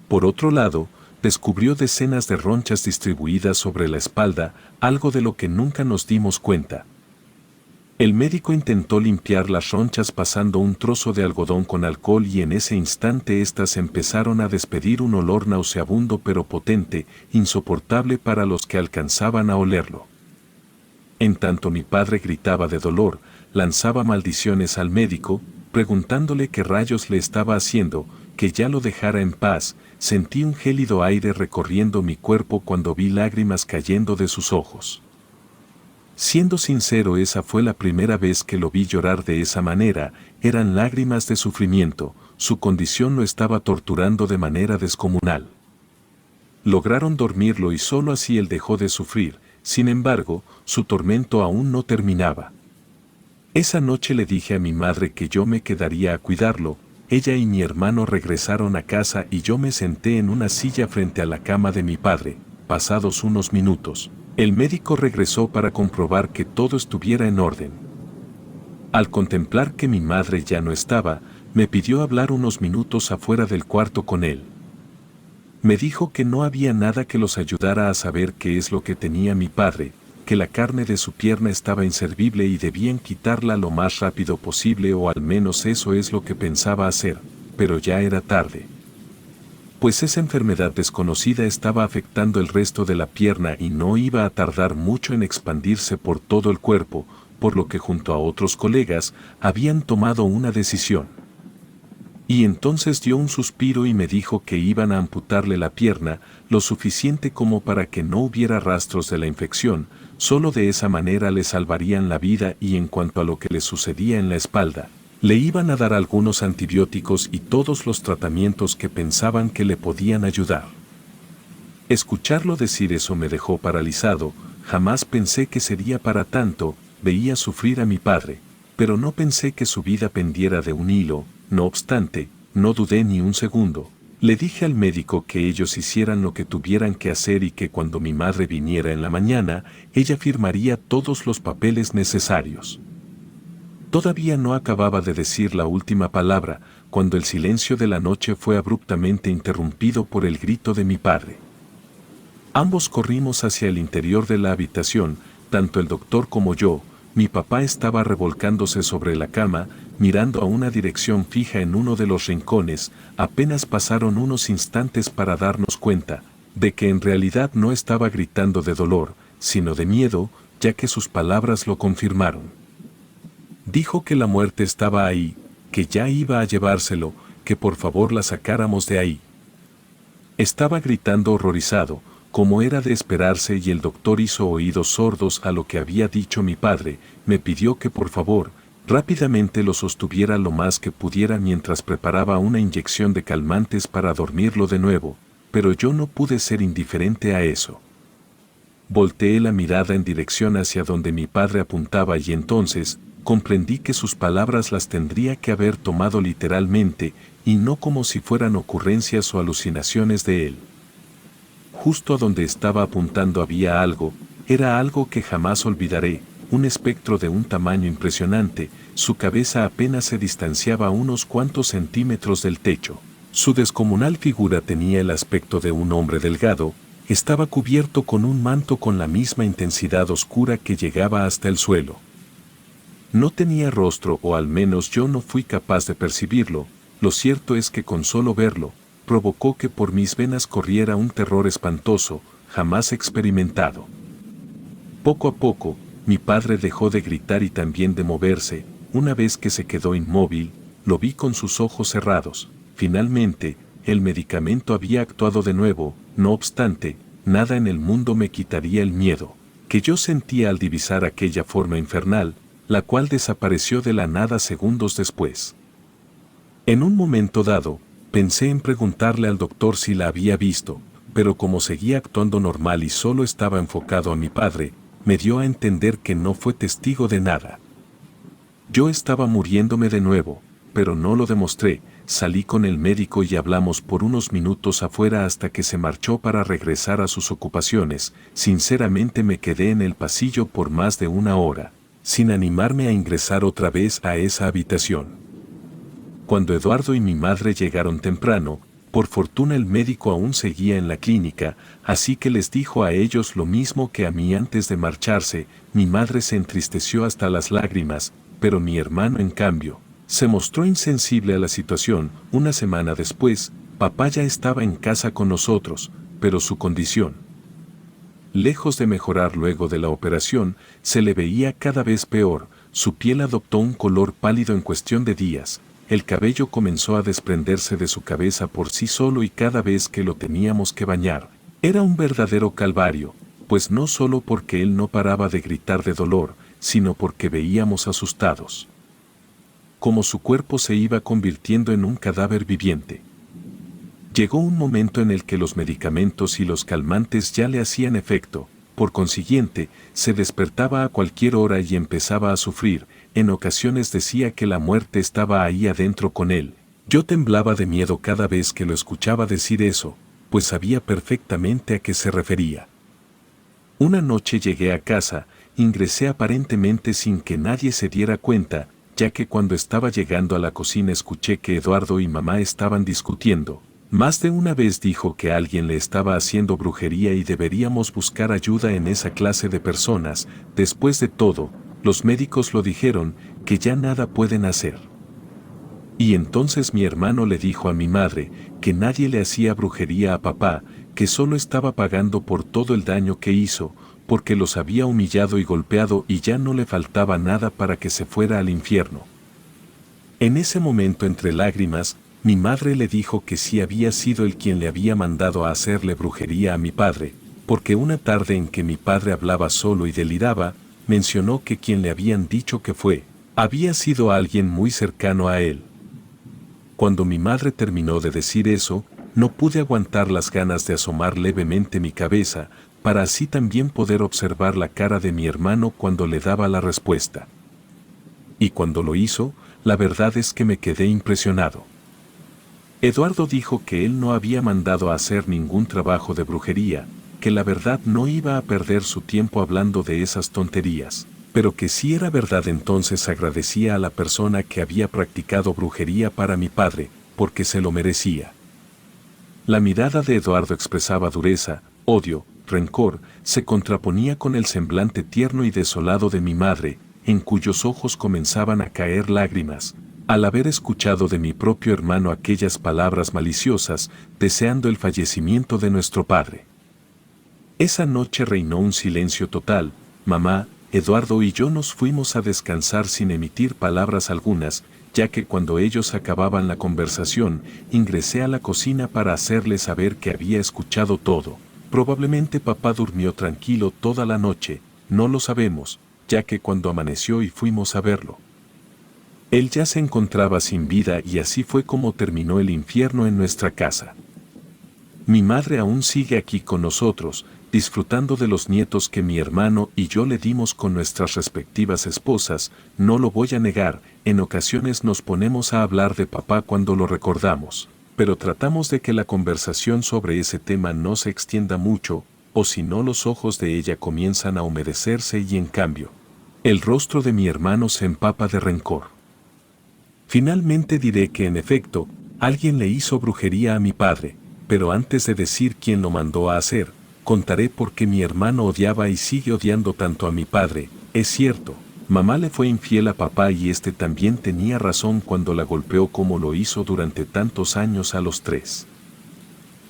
Por otro lado, descubrió decenas de ronchas distribuidas sobre la espalda, algo de lo que nunca nos dimos cuenta. El médico intentó limpiar las ronchas pasando un trozo de algodón con alcohol, y en ese instante éstas empezaron a despedir un olor nauseabundo pero potente, insoportable para los que alcanzaban a olerlo. En tanto mi padre gritaba de dolor, lanzaba maldiciones al médico, preguntándole qué rayos le estaba haciendo, que ya lo dejara en paz. Sentí un gélido aire recorriendo mi cuerpo cuando vi lágrimas cayendo de sus ojos. Siendo sincero, esa fue la primera vez que lo vi llorar de esa manera. Eran lágrimas de sufrimiento, su condición lo estaba torturando de manera descomunal. Lograron dormirlo y solo así él dejó de sufrir. Sin embargo, su tormento aún no terminaba. Esa noche le dije a mi madre que yo me quedaría a cuidarlo. Ella y mi hermano regresaron a casa y yo me senté en una silla frente a la cama de mi padre. Pasados unos minutos, el médico regresó para comprobar que todo estuviera en orden. Al contemplar que mi madre ya no estaba, me pidió hablar unos minutos afuera del cuarto con él. Me dijo que no había nada que los ayudara a saber qué es lo que tenía mi padre, que la carne de su pierna estaba inservible y debían quitarla lo más rápido posible, o al menos eso es lo que pensaba hacer, pero ya era tarde. Pues esa enfermedad desconocida estaba afectando el resto de la pierna y no iba a tardar mucho en expandirse por todo el cuerpo, por lo que junto a otros colegas habían tomado una decisión. Y entonces dio un suspiro y me dijo que iban a amputarle la pierna, lo suficiente como para que no hubiera rastros de la infección. Solo de esa manera le salvarían la vida, y en cuanto a lo que le sucedía en la espalda, le iban a dar algunos antibióticos y todos los tratamientos que pensaban que le podían ayudar. Escucharlo decir eso me dejó paralizado. Jamás pensé que sería para tanto. Veía sufrir a mi padre, pero no pensé que su vida pendiera de un hilo. No obstante, no dudé ni un segundo. Le dije al médico que ellos hicieran lo que tuvieran que hacer y que cuando mi madre viniera en la mañana, ella firmaría todos los papeles necesarios. Todavía no acababa de decir la última palabra, cuando el silencio de la noche fue abruptamente interrumpido por el grito de mi padre. Ambos corrimos hacia el interior de la habitación, tanto el doctor como yo. Mi papá estaba revolcándose sobre la cama, mirando a una dirección fija en uno de los rincones. Apenas pasaron unos instantes para darnos cuenta de que en realidad no estaba gritando de dolor, sino de miedo, ya que sus palabras lo confirmaron. Dijo que la muerte estaba ahí, que ya iba a llevárselo, que por favor la sacáramos de ahí. Estaba gritando horrorizado, como era de esperarse, y el doctor hizo oídos sordos a lo que había dicho mi padre. Me pidió que por favor, rápidamente lo sostuviera lo más que pudiera mientras preparaba una inyección de calmantes para dormirlo de nuevo, pero yo no pude ser indiferente a eso. Volteé la mirada en dirección hacia donde mi padre apuntaba y entonces comprendí que sus palabras las tendría que haber tomado literalmente y no como si fueran ocurrencias o alucinaciones de él. Justo a donde estaba apuntando había algo, era algo que jamás olvidaré, un espectro de un tamaño impresionante. Su cabeza apenas se distanciaba a unos cuantos centímetros del techo. Su descomunal figura tenía el aspecto de un hombre delgado, estaba cubierto con un manto con la misma intensidad oscura que llegaba hasta el suelo. No tenía rostro, o al menos yo no fui capaz de percibirlo. Lo cierto es que con solo verlo, provocó que por mis venas corriera un terror espantoso, jamás experimentado. Poco a poco, mi padre dejó de gritar y también de moverse. Una vez que se quedó inmóvil, lo vi con sus ojos cerrados. Finalmente, el medicamento había actuado de nuevo. No obstante, nada en el mundo me quitaría el miedo que yo sentía al divisar aquella forma infernal, la cual desapareció de la nada segundos después. En un momento dado, pensé en preguntarle al doctor si la había visto, pero como seguía actuando normal y solo estaba enfocado a mi padre, me dio a entender que no fue testigo de nada. Yo estaba muriéndome de nuevo, pero no lo demostré. Salí con el médico y hablamos por unos minutos afuera hasta que se marchó para regresar a sus ocupaciones. Sinceramente me quedé en el pasillo por más de una hora, sin animarme a ingresar otra vez a esa habitación. Cuando Eduardo y mi madre llegaron temprano, por fortuna el médico aún seguía en la clínica, así que les dijo a ellos lo mismo que a mí antes de marcharse. Mi madre se entristeció hasta las lágrimas, pero mi hermano, en cambio, se mostró insensible a la situación. Una semana después, papá ya estaba en casa con nosotros, pero su condición, lejos de mejorar luego de la operación, se le veía cada vez peor. Su piel adoptó un color pálido en cuestión de días. El cabello comenzó a desprenderse de su cabeza por sí solo y cada vez que lo teníamos que bañar, era un verdadero calvario, pues no solo porque él no paraba de gritar de dolor, sino porque veíamos asustados como su cuerpo se iba convirtiendo en un cadáver viviente. Llegó un momento en el que los medicamentos y los calmantes ya le hacían efecto, por consiguiente, se despertaba a cualquier hora y empezaba a sufrir. En ocasiones decía que la muerte estaba ahí adentro con él. Yo temblaba de miedo cada vez que lo escuchaba decir eso, pues sabía perfectamente a qué se refería. Una noche llegué a casa, ingresé aparentemente sin que nadie se diera cuenta, ya que cuando estaba llegando a la cocina escuché que Eduardo y mamá estaban discutiendo. Más de una vez dijo que alguien le estaba haciendo brujería y deberíamos buscar ayuda en esa clase de personas. Después de todo, los médicos lo dijeron, que ya nada pueden hacer. Y entonces mi hermano le dijo a mi madre que nadie le hacía brujería a papá, que solo estaba pagando por todo el daño que hizo, porque los había humillado y golpeado y ya no le faltaba nada para que se fuera al infierno. En ese momento, entre lágrimas, mi madre le dijo que sí había sido él quien le había mandado a hacerle brujería a mi padre, porque una tarde en que mi padre hablaba solo y deliraba, mencionó que quien le habían dicho que fue, había sido alguien muy cercano a él. Cuando mi madre terminó de decir eso, no pude aguantar las ganas de asomar levemente mi cabeza, para así también poder observar la cara de mi hermano cuando le daba la respuesta. Y cuando lo hizo, la verdad es que me quedé impresionado. Eduardo dijo que él no había mandado a hacer ningún trabajo de brujería, que la verdad no iba a perder su tiempo hablando de esas tonterías, pero que si era verdad entonces agradecía a la persona que había practicado brujería para mi padre, porque se lo merecía. La mirada de Eduardo expresaba dureza, odio, rencor, se contraponía con el semblante tierno y desolado de mi madre, en cuyos ojos comenzaban a caer lágrimas, al haber escuchado de mi propio hermano aquellas palabras maliciosas, deseando el fallecimiento de nuestro padre. Esa noche reinó un silencio total. Mamá, Eduardo y yo nos fuimos a descansar sin emitir palabras algunas, ya que cuando ellos acababan la conversación, ingresé a la cocina para hacerles saber que había escuchado todo. Probablemente papá durmió tranquilo toda la noche, no lo sabemos, ya que cuando amaneció y fuimos a verlo, él ya se encontraba sin vida y así fue como terminó el infierno en nuestra casa. Mi madre aún sigue aquí con nosotros, disfrutando de los nietos que mi hermano y yo le dimos con nuestras respectivas esposas. No lo voy a negar, en ocasiones nos ponemos a hablar de papá cuando lo recordamos, pero tratamos de que la conversación sobre ese tema no se extienda mucho, o si no los ojos de ella comienzan a humedecerse y en cambio, el rostro de mi hermano se empapa de rencor. Finalmente diré que en efecto, alguien le hizo brujería a mi padre, pero antes de decir quién lo mandó a hacer, contaré por qué mi hermano odiaba y sigue odiando tanto a mi padre. Es cierto, mamá le fue infiel a papá y este también tenía razón cuando la golpeó como lo hizo durante tantos años a los tres.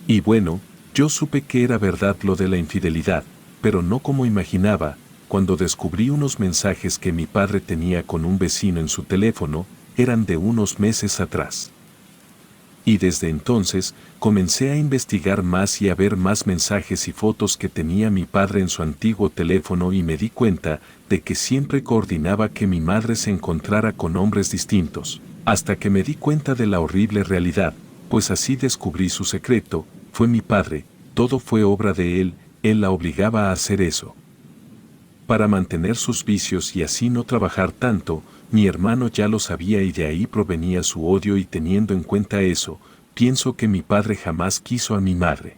Y bueno, yo supe que era verdad lo de la infidelidad, pero no como imaginaba, cuando descubrí unos mensajes que mi padre tenía con un vecino en su teléfono, eran de unos meses atrás. Y desde entonces, comencé a investigar más y a ver más mensajes y fotos que tenía mi padre en su antiguo teléfono y me di cuenta de que siempre coordinaba que mi madre se encontrara con hombres distintos, hasta que me di cuenta de la horrible realidad, pues así descubrí su secreto. Fue mi padre, todo fue obra de él la obligaba a hacer eso. Para mantener sus vicios y así no trabajar tanto, Mi hermano ya lo sabía y de ahí provenía su odio, y teniendo en cuenta eso, pienso que mi padre jamás quiso a mi madre.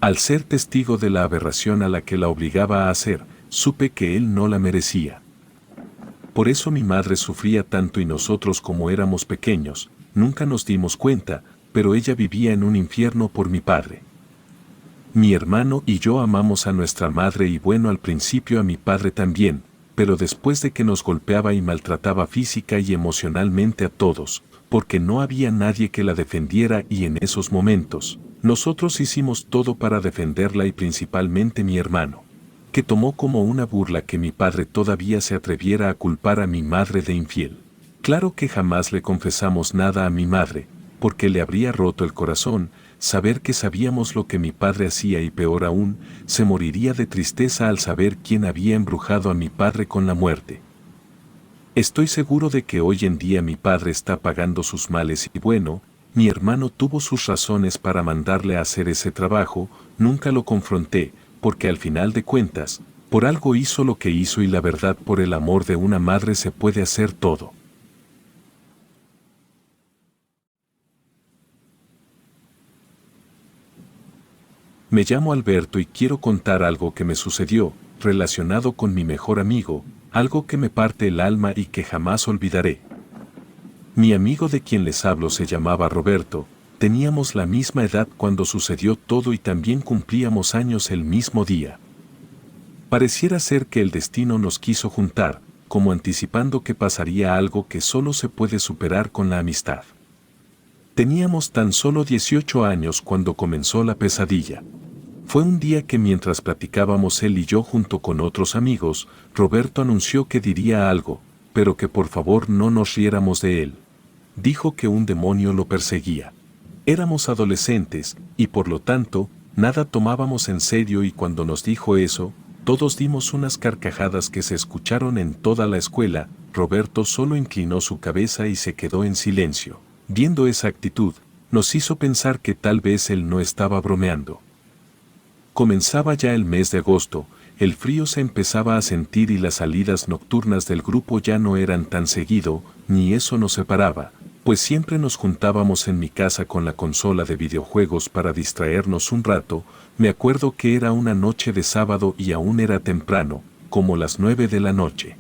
Al ser testigo de la aberración a la que la obligaba a hacer, supe que él no la merecía. Por eso mi madre sufría tanto y nosotros, como éramos pequeños, nunca nos dimos cuenta, pero ella vivía en un infierno por mi padre. Mi hermano y yo amamos a nuestra madre y bueno, al principio a mi padre también, pero después de que nos golpeaba y maltrataba física y emocionalmente a todos, porque no había nadie que la defendiera, y en esos momentos, nosotros hicimos todo para defenderla, y principalmente mi hermano, que tomó como una burla que mi padre todavía se atreviera a culpar a mi madre de infiel. Claro que jamás le confesamos nada a mi madre, porque le habría roto el corazón saber que sabíamos lo que mi padre hacía, y peor aún, se moriría de tristeza al saber quién había embrujado a mi padre con la muerte. Estoy seguro de que hoy en día mi padre está pagando sus males, y bueno, mi hermano tuvo sus razones para mandarle a hacer ese trabajo. Nunca lo confronté, porque al final de cuentas, por algo hizo lo que hizo, y la verdad, por el amor de una madre se puede hacer todo. Me llamo Alberto y quiero contar algo que me sucedió, relacionado con mi mejor amigo, algo que me parte el alma y que jamás olvidaré. Mi amigo de quien les hablo se llamaba Roberto, teníamos la misma edad cuando sucedió todo y también cumplíamos años el mismo día. Pareciera ser que el destino nos quiso juntar, como anticipando que pasaría algo que solo se puede superar con la amistad. Teníamos tan solo 18 años cuando comenzó la pesadilla. Fue un día que mientras platicábamos él y yo junto con otros amigos, Roberto anunció que diría algo, pero que por favor no nos riéramos de él. Dijo que un demonio lo perseguía. Éramos adolescentes, y por lo tanto, nada tomábamos en serio, y cuando nos dijo eso, todos dimos unas carcajadas que se escucharon en toda la escuela. Roberto solo inclinó su cabeza y se quedó en silencio. Viendo esa actitud, nos hizo pensar que tal vez él no estaba bromeando. Comenzaba ya el mes de agosto, el frío se empezaba a sentir y las salidas nocturnas del grupo ya no eran tan seguido, ni eso nos separaba, pues siempre nos juntábamos en mi casa con la consola de videojuegos para distraernos un rato. Me acuerdo que era una noche de sábado y aún era temprano, como las 9 de la noche.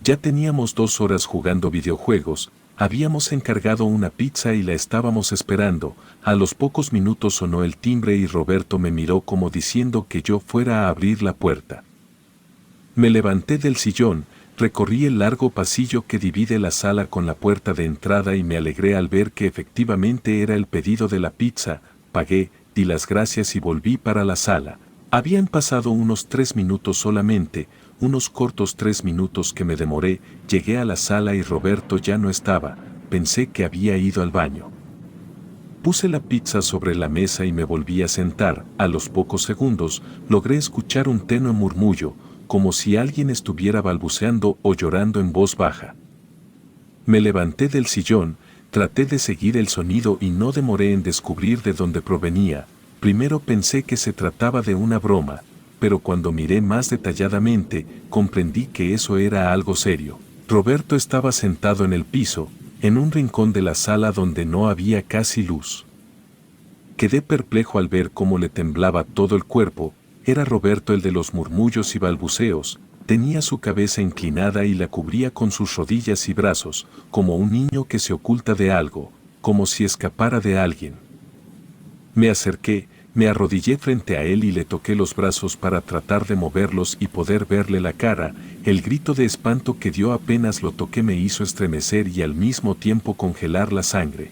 Ya teníamos 2 horas jugando videojuegos. Habíamos encargado una pizza y la estábamos esperando. A los pocos minutos sonó el timbre y Roberto me miró como diciendo que yo fuera a abrir la puerta. Me levanté del sillón, recorrí el largo pasillo que divide la sala con la puerta de entrada y me alegré al ver que efectivamente era el pedido de la pizza. Pagué, di las gracias y volví para la sala. Habían pasado unos 3 minutos solamente, unos cortos 3 minutos que me demoré. Llegué a la sala y Roberto ya no estaba. Pensé que había ido al baño. Puse la pizza sobre la mesa y me volví a sentar. A los pocos segundos, logré escuchar un tenue murmullo, como si alguien estuviera balbuceando o llorando en voz baja. Me levanté del sillón, traté de seguir el sonido y no demoré en descubrir de dónde provenía. Primero pensé que se trataba de una broma, pero cuando miré más detalladamente, comprendí que eso era algo serio. Roberto estaba sentado en el piso, en un rincón de la sala donde no había casi luz. Quedé perplejo al ver cómo le temblaba todo el cuerpo. Era Roberto el de los murmullos y balbuceos. Tenía su cabeza inclinada y la cubría con sus rodillas y brazos, como un niño que se oculta de algo, como si escapara de alguien. Me acerqué, me arrodillé frente a él y le toqué los brazos para tratar de moverlos y poder verle la cara. El grito de espanto que dio apenas lo toqué me hizo estremecer y al mismo tiempo congelar la sangre.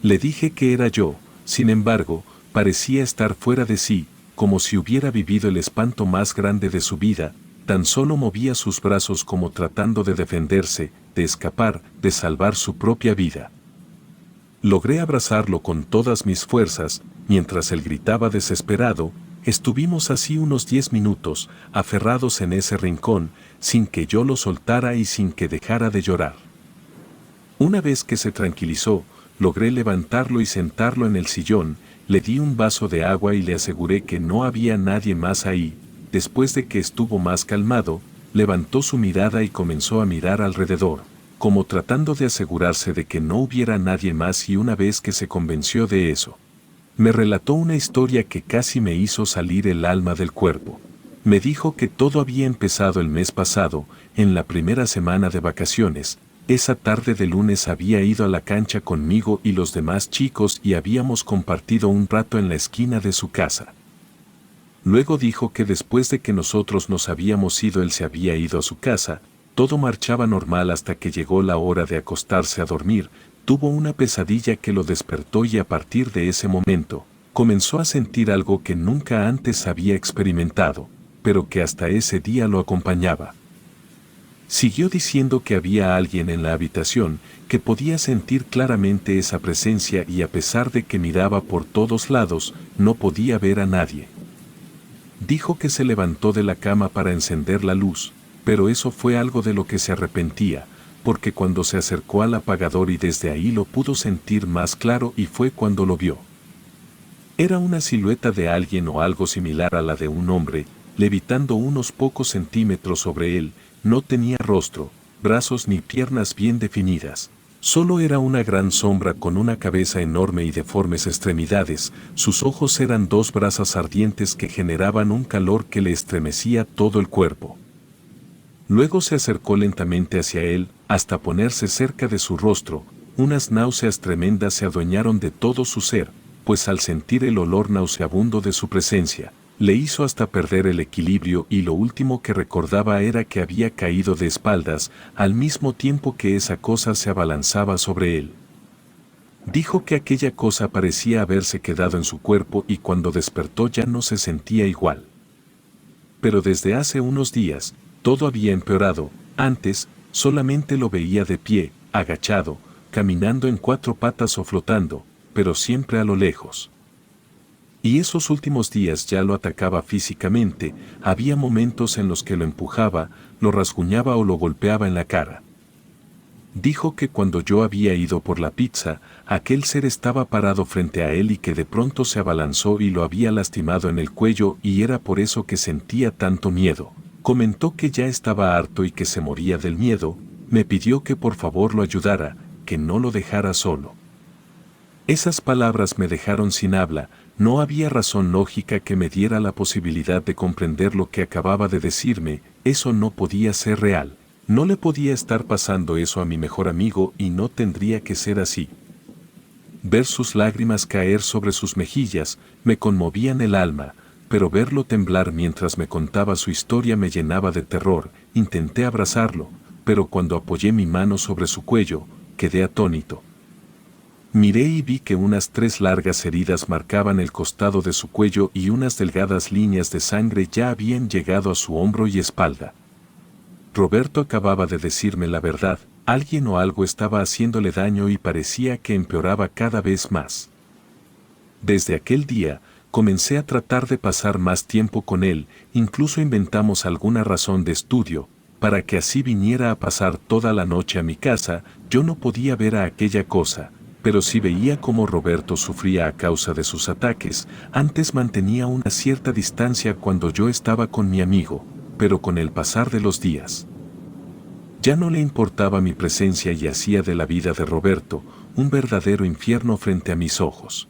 Le dije que era yo. Sin embargo, parecía estar fuera de sí, como si hubiera vivido el espanto más grande de su vida. Tan solo movía sus brazos como tratando de defenderse, de escapar, de salvar su propia vida. Logré abrazarlo con todas mis fuerzas, mientras él gritaba desesperado. Estuvimos así unos 10 minutos, aferrados en ese rincón, sin que yo lo soltara y sin que dejara de llorar. Una vez que se tranquilizó, logré levantarlo y sentarlo en el sillón. Le di un vaso de agua y le aseguré que no había nadie más ahí. Después de que estuvo más calmado, levantó su mirada y comenzó a mirar alrededor, como tratando de asegurarse de que no hubiera nadie más, y una vez que se convenció de eso, me relató una historia que casi me hizo salir el alma del cuerpo. Me dijo que todo había empezado el mes pasado, en la primera semana de vacaciones. Esa tarde de lunes había ido a la cancha conmigo y los demás chicos y habíamos compartido un rato en la esquina de su casa. Luego dijo que después de que nosotros nos habíamos ido, él se había ido a su casa. Todo marchaba normal hasta que llegó la hora de acostarse a dormir. Tuvo una pesadilla que lo despertó y a partir de ese momento, comenzó a sentir algo que nunca antes había experimentado, pero que hasta ese día lo acompañaba. Siguió diciendo que había alguien en la habitación, que podía sentir claramente esa presencia y a pesar de que miraba por todos lados, no podía ver a nadie. Dijo que se levantó de la cama para encender la luz, pero eso fue algo de lo que se arrepentía, porque cuando se acercó al apagador y desde ahí lo pudo sentir más claro y fue cuando lo vio. Era una silueta de alguien o algo similar a la de un hombre, levitando unos pocos centímetros sobre él. No tenía rostro, brazos ni piernas bien definidas. Solo era una gran sombra con una cabeza enorme y deformes extremidades. Sus ojos eran dos brasas ardientes que generaban un calor que le estremecía todo el cuerpo. Luego se acercó lentamente hacia él, hasta ponerse cerca de su rostro. Unas náuseas tremendas se adueñaron de todo su ser, pues al sentir el olor nauseabundo de su presencia, le hizo hasta perder el equilibrio y lo último que recordaba era que había caído de espaldas, al mismo tiempo que esa cosa se abalanzaba sobre él. Dijo que aquella cosa parecía haberse quedado en su cuerpo y cuando despertó ya no se sentía igual. Pero desde hace unos días, todo había empeorado. Antes, solamente lo veía de pie, agachado, caminando en cuatro patas o flotando, pero siempre a lo lejos. Y esos últimos días ya lo atacaba físicamente. Había momentos en los que lo empujaba, lo rasguñaba o lo golpeaba en la cara. Dijo que cuando yo había ido por la pizza, aquel ser estaba parado frente a él y que de pronto se abalanzó y lo había lastimado en el cuello y era por eso que sentía tanto miedo. Comentó que ya estaba harto y que se moría del miedo. Me pidió que por favor lo ayudara, que no lo dejara solo. Esas palabras me dejaron sin habla. No había razón lógica que me diera la posibilidad de comprender lo que acababa de decirme. Eso no podía ser real. No le podía estar pasando eso a mi mejor amigo y no tendría que ser así. Ver sus lágrimas caer sobre sus mejillas me conmovían el alma, pero verlo temblar mientras me contaba su historia me llenaba de terror. Intenté abrazarlo, pero cuando apoyé mi mano sobre su cuello, quedé atónito. Miré y vi que unas 3 largas heridas marcaban el costado de su cuello y unas delgadas líneas de sangre ya habían llegado a su hombro y espalda. Roberto acababa de decirme la verdad, alguien o algo estaba haciéndole daño y parecía que empeoraba cada vez más. Desde aquel día, comencé a tratar de pasar más tiempo con él, incluso inventamos alguna razón de estudio, para que así viniera a pasar toda la noche a mi casa. Yo no podía ver a aquella cosa, pero sí veía cómo Roberto sufría a causa de sus ataques. Antes mantenía una cierta distancia cuando yo estaba con mi amigo, pero con el pasar de los días, ya no le importaba mi presencia y hacía de la vida de Roberto un verdadero infierno frente a mis ojos.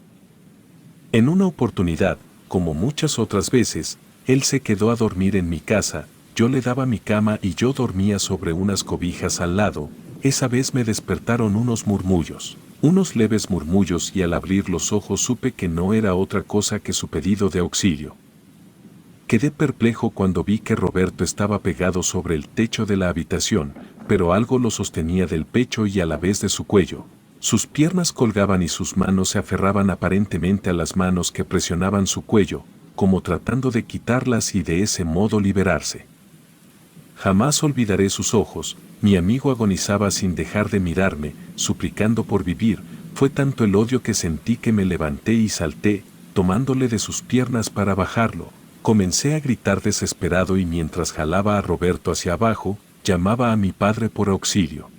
En una oportunidad, como muchas otras veces, él se quedó a dormir en mi casa. Yo le daba mi cama y yo dormía sobre unas cobijas al lado. Esa vez me despertaron unos murmullos. Unos leves murmullos y al abrir los ojos supe que no era otra cosa que su pedido de auxilio. Quedé perplejo cuando vi que Roberto estaba pegado sobre el techo de la habitación, pero algo lo sostenía del pecho y a la vez de su cuello. Sus piernas colgaban y sus manos se aferraban aparentemente a las manos que presionaban su cuello, como tratando de quitarlas y de ese modo liberarse. Jamás olvidaré sus ojos. Mi amigo agonizaba sin dejar de mirarme, suplicando por vivir. Fue tanto el odio que sentí que me levanté y salté, tomándole de sus piernas para bajarlo. Comencé a gritar desesperado y mientras jalaba a Roberto hacia abajo, llamaba a mi padre por auxilio.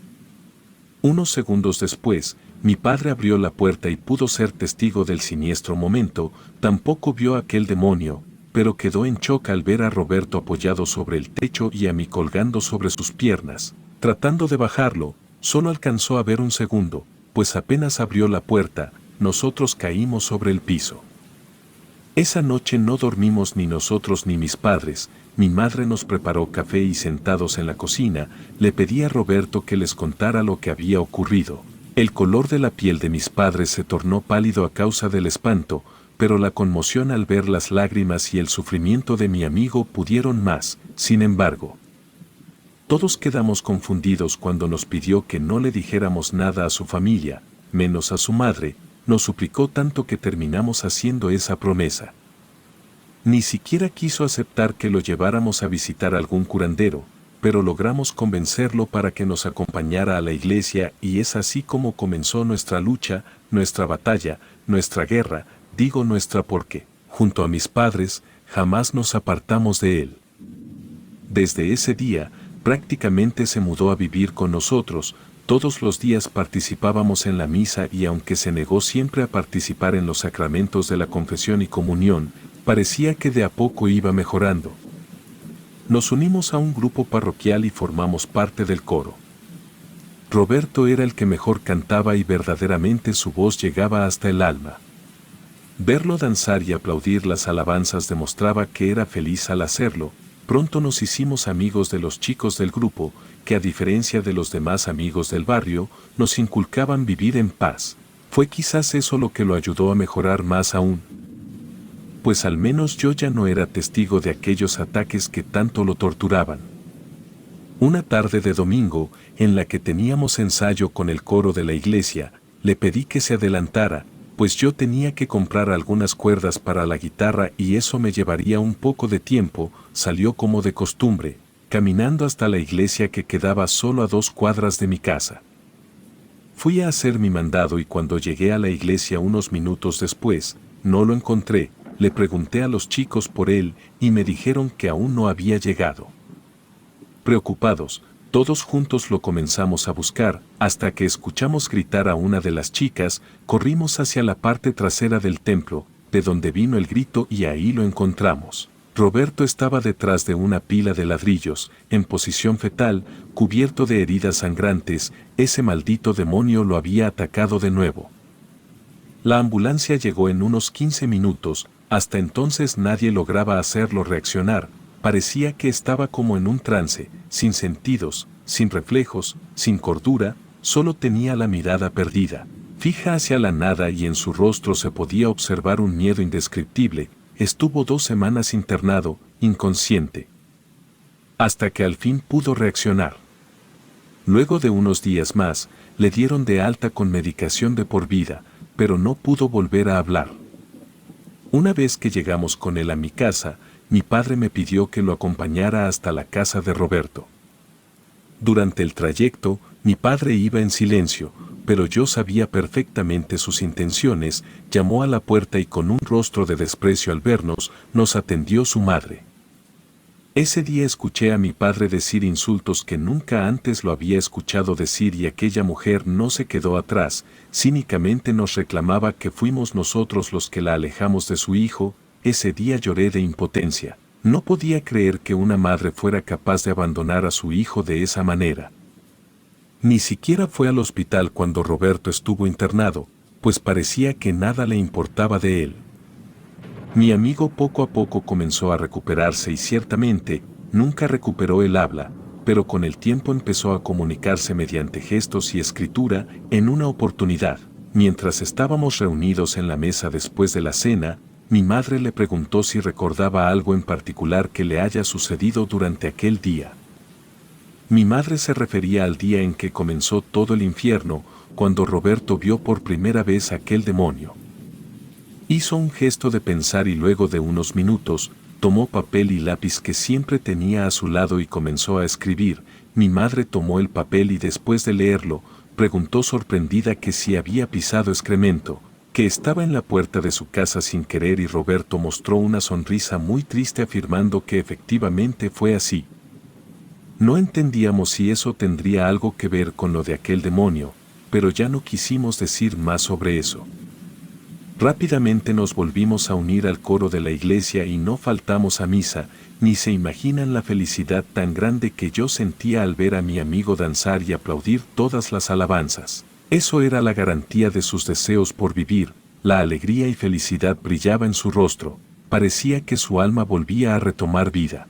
Unos segundos después, mi padre abrió la puerta y pudo ser testigo del siniestro momento. Tampoco vio aquel demonio, pero quedó en shock al ver a Roberto apoyado sobre el techo y a mí colgando sobre sus piernas. Tratando de bajarlo, solo alcanzó a ver un segundo, pues apenas abrió la puerta, nosotros caímos sobre el piso. Esa noche no dormimos ni nosotros ni mis padres. Mi madre nos preparó café y sentados en la cocina, le pedí a Roberto que les contara lo que había ocurrido. El color de la piel de mis padres se tornó pálido a causa del espanto, pero la conmoción al ver las lágrimas y el sufrimiento de mi amigo pudieron más. Sin embargo, todos quedamos confundidos cuando nos pidió que no le dijéramos nada a su familia, menos a su madre. Nos suplicó tanto que terminamos haciendo esa promesa. Ni siquiera quiso aceptar que lo lleváramos a visitar algún curandero, pero logramos convencerlo para que nos acompañara a la iglesia y es así como comenzó nuestra lucha, nuestra batalla, nuestra guerra, digo nuestra porque, junto a mis padres, jamás nos apartamos de él. Desde ese día, prácticamente se mudó a vivir con nosotros. Todos los días participábamos en la misa y aunque se negó siempre a participar en los sacramentos de la confesión y comunión, parecía que de a poco iba mejorando. Nos unimos a un grupo parroquial y formamos parte del coro. Roberto era el que mejor cantaba y verdaderamente su voz llegaba hasta el alma. Verlo danzar y aplaudir las alabanzas demostraba que era feliz al hacerlo. Pronto nos hicimos amigos de los chicos del grupo, que a diferencia de los demás amigos del barrio, nos inculcaban vivir en paz. Fue quizás eso lo que lo ayudó a mejorar más aún. Pues al menos yo ya no era testigo de aquellos ataques que tanto lo torturaban. Una tarde de domingo, en la que teníamos ensayo con el coro de la iglesia, le pedí que se adelantara, pues yo tenía que comprar algunas cuerdas para la guitarra y eso me llevaría un poco de tiempo. Salió como de costumbre, caminando hasta la iglesia que quedaba solo a 2 cuadras de mi casa. Fui a hacer mi mandado y cuando llegué a la iglesia unos minutos después, no lo encontré. Le pregunté a los chicos por él y me dijeron que aún no había llegado. Preocupados, todos juntos lo comenzamos a buscar, hasta que escuchamos gritar a una de las chicas. Corrimos hacia la parte trasera del templo, de donde vino el grito y ahí lo encontramos. Roberto estaba detrás de una pila de ladrillos, en posición fetal, cubierto de heridas sangrantes. Ese maldito demonio lo había atacado de nuevo. La ambulancia llegó en unos 15 minutos, hasta entonces nadie lograba hacerlo reaccionar. Parecía que estaba como en un trance, sin sentidos, sin reflejos, sin cordura, solo tenía la mirada perdida, fija hacia la nada y en su rostro se podía observar un miedo indescriptible. Estuvo 2 semanas internado, inconsciente, hasta que al fin pudo reaccionar. Luego de unos días más, le dieron de alta con medicación de por vida, pero no pudo volver a hablar. Una vez que llegamos con él a mi casa, mi padre me pidió que lo acompañara hasta la casa de Roberto. Durante el trayecto, mi padre iba en silencio, pero yo sabía perfectamente sus intenciones. Llamó a la puerta y con un rostro de desprecio al vernos, nos atendió su madre. Ese día escuché a mi padre decir insultos que nunca antes lo había escuchado decir y aquella mujer no se quedó atrás, cínicamente nos reclamaba que fuimos nosotros los que la alejamos de su hijo. Ese día lloré de impotencia. No podía creer que una madre fuera capaz de abandonar a su hijo de esa manera. Ni siquiera fue al hospital cuando Roberto estuvo internado, pues parecía que nada le importaba de él. Mi amigo poco a poco comenzó a recuperarse y ciertamente, nunca recuperó el habla, pero con el tiempo empezó a comunicarse mediante gestos y escritura. En una oportunidad, mientras estábamos reunidos en la mesa después de la cena, mi madre le preguntó si recordaba algo en particular que le haya sucedido durante aquel día. Mi madre se refería al día en que comenzó todo el infierno, cuando Roberto vio por primera vez aquel demonio. Hizo un gesto de pensar y luego de unos minutos, tomó papel y lápiz que siempre tenía a su lado y comenzó a escribir. Mi madre tomó el papel y después de leerlo, preguntó sorprendida que si había pisado excremento, que estaba en la puerta de su casa sin querer y Roberto mostró una sonrisa muy triste afirmando que efectivamente fue así. No entendíamos si eso tendría algo que ver con lo de aquel demonio, pero ya no quisimos decir más sobre eso. Rápidamente nos volvimos a unir al coro de la iglesia y no faltamos a misa, ni se imaginan la felicidad tan grande que yo sentía al ver a mi amigo danzar y aplaudir todas las alabanzas. Eso era la garantía de sus deseos por vivir, la alegría y felicidad brillaba en su rostro, parecía que su alma volvía a retomar vida.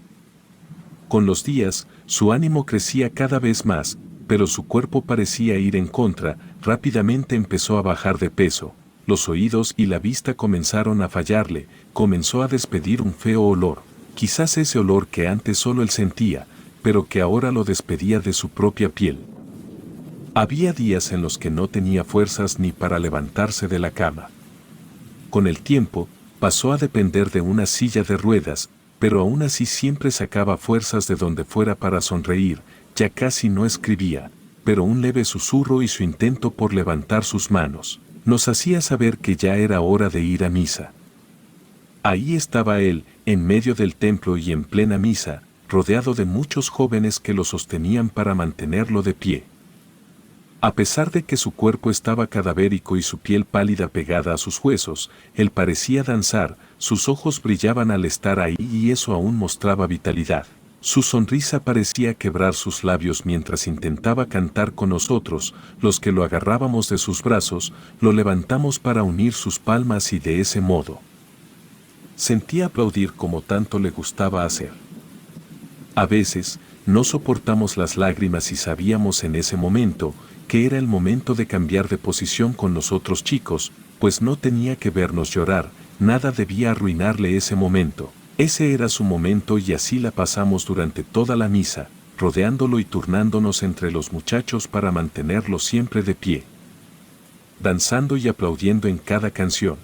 Con los días, su ánimo crecía cada vez más, pero su cuerpo parecía ir en contra, rápidamente empezó a bajar de peso, los oídos y la vista comenzaron a fallarle, comenzó a despedir un feo olor, quizás ese olor que antes solo él sentía, pero que ahora lo despedía de su propia piel. Había días en los que no tenía fuerzas ni para levantarse de la cama. Con el tiempo, pasó a depender de una silla de ruedas, pero aún así siempre sacaba fuerzas de donde fuera para sonreír, ya casi no escribía, pero un leve susurro y su intento por levantar sus manos nos hacía saber que ya era hora de ir a misa. Ahí estaba él, en medio del templo y en plena misa, rodeado de muchos jóvenes que lo sostenían para mantenerlo de pie. A pesar de que su cuerpo estaba cadavérico y su piel pálida pegada a sus huesos, él parecía danzar, sus ojos brillaban al estar ahí y eso aún mostraba vitalidad. Su sonrisa parecía quebrar sus labios mientras intentaba cantar con nosotros, los que lo agarrábamos de sus brazos, lo levantamos para unir sus palmas y de ese modo sentía aplaudir como tanto le gustaba hacer. A veces, no soportamos las lágrimas y sabíamos en ese momento que era el momento de cambiar de posición con los otros chicos, pues no tenía que vernos llorar, nada debía arruinarle ese momento. Ese era su momento y así la pasamos durante toda la misa, rodeándolo y turnándonos entre los muchachos para mantenerlo siempre de pie, danzando y aplaudiendo en cada canción.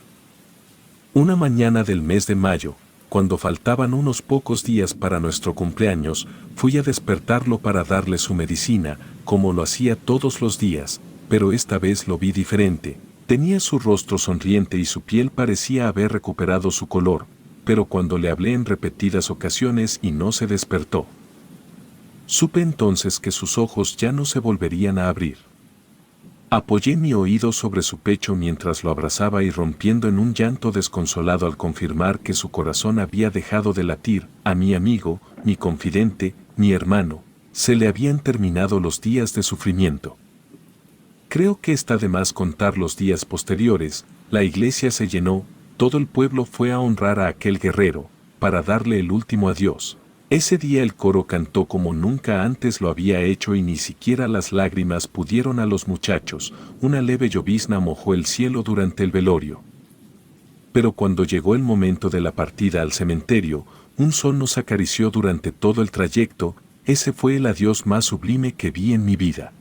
Una mañana del mes de mayo, cuando faltaban unos pocos días para nuestro cumpleaños, fui a despertarlo para darle su medicina, como lo hacía todos los días, pero esta vez lo vi diferente. Tenía su rostro sonriente y su piel parecía haber recuperado su color, pero cuando le hablé en repetidas ocasiones y no se despertó. Supe entonces que sus ojos ya no se volverían a abrir. Apoyé mi oído sobre su pecho mientras lo abrazaba y rompiendo en un llanto desconsolado al confirmar que su corazón había dejado de latir, a mi amigo, mi confidente, mi hermano, se le habían terminado los días de sufrimiento. Creo que está de más contar los días posteriores, la iglesia se llenó, todo el pueblo fue a honrar a aquel guerrero, para darle el último adiós. Ese día el coro cantó como nunca antes lo había hecho y ni siquiera las lágrimas pudieron a los muchachos, una leve llovizna mojó el cielo durante el velorio. Pero cuando llegó el momento de la partida al cementerio, un sol nos acarició durante todo el trayecto, ese fue el adiós más sublime que vi en mi vida.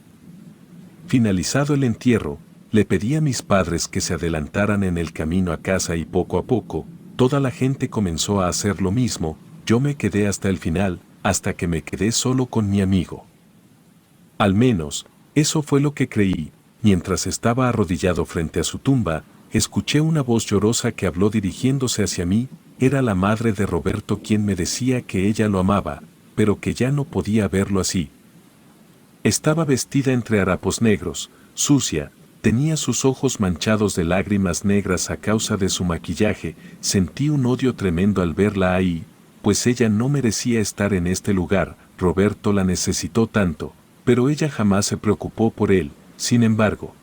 Finalizado el entierro, le pedí a mis padres que se adelantaran en el camino a casa y poco a poco, toda la gente comenzó a hacer lo mismo, yo me quedé hasta el final, hasta que me quedé solo con mi amigo. Al menos, eso fue lo que creí, mientras estaba arrodillado frente a su tumba, escuché una voz llorosa que habló dirigiéndose hacia mí, era la madre de Roberto quien me decía que ella lo amaba, pero que ya no podía verlo así. Estaba vestida entre harapos negros, sucia, tenía sus ojos manchados de lágrimas negras a causa de su maquillaje, sentí un odio tremendo al verla ahí, pues ella no merecía estar en este lugar, Roberto la necesitó tanto, pero ella jamás se preocupó por él, sin embargo.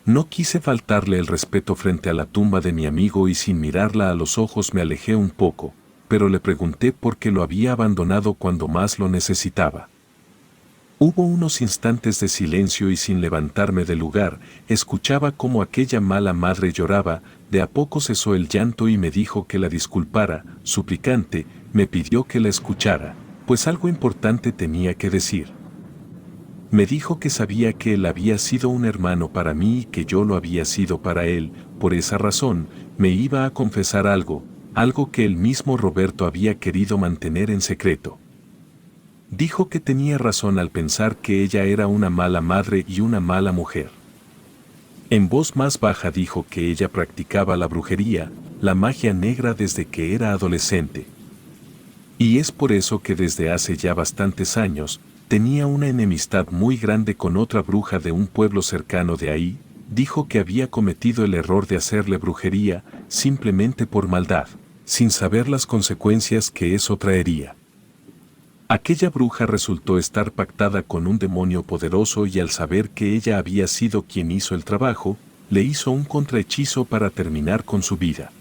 No quise faltarle el respeto frente a la tumba de mi amigo y sin mirarla a los ojos me alejé un poco, pero le pregunté por qué lo había abandonado cuando más lo necesitaba. Hubo unos instantes de silencio y sin levantarme del lugar, escuchaba cómo aquella mala madre lloraba, de a poco cesó el llanto y me dijo que la disculpara, suplicante, me pidió que la escuchara, pues algo importante tenía que decir. Me dijo que sabía que él había sido un hermano para mí y que yo lo había sido para él, por esa razón, me iba a confesar algo que el mismo Roberto había querido mantener en secreto. Dijo que tenía razón al pensar que ella era una mala madre y una mala mujer. En voz más baja dijo que ella practicaba la brujería, la magia negra desde que era adolescente. Y es por eso que desde hace ya bastantes años, tenía una enemistad muy grande con otra bruja de un pueblo cercano de ahí, dijo que había cometido el error de hacerle brujería simplemente por maldad, sin saber las consecuencias que eso traería. Aquella bruja resultó estar pactada con un demonio poderoso y al saber que ella había sido quien hizo el trabajo, le hizo un contrahechizo para terminar con su vida.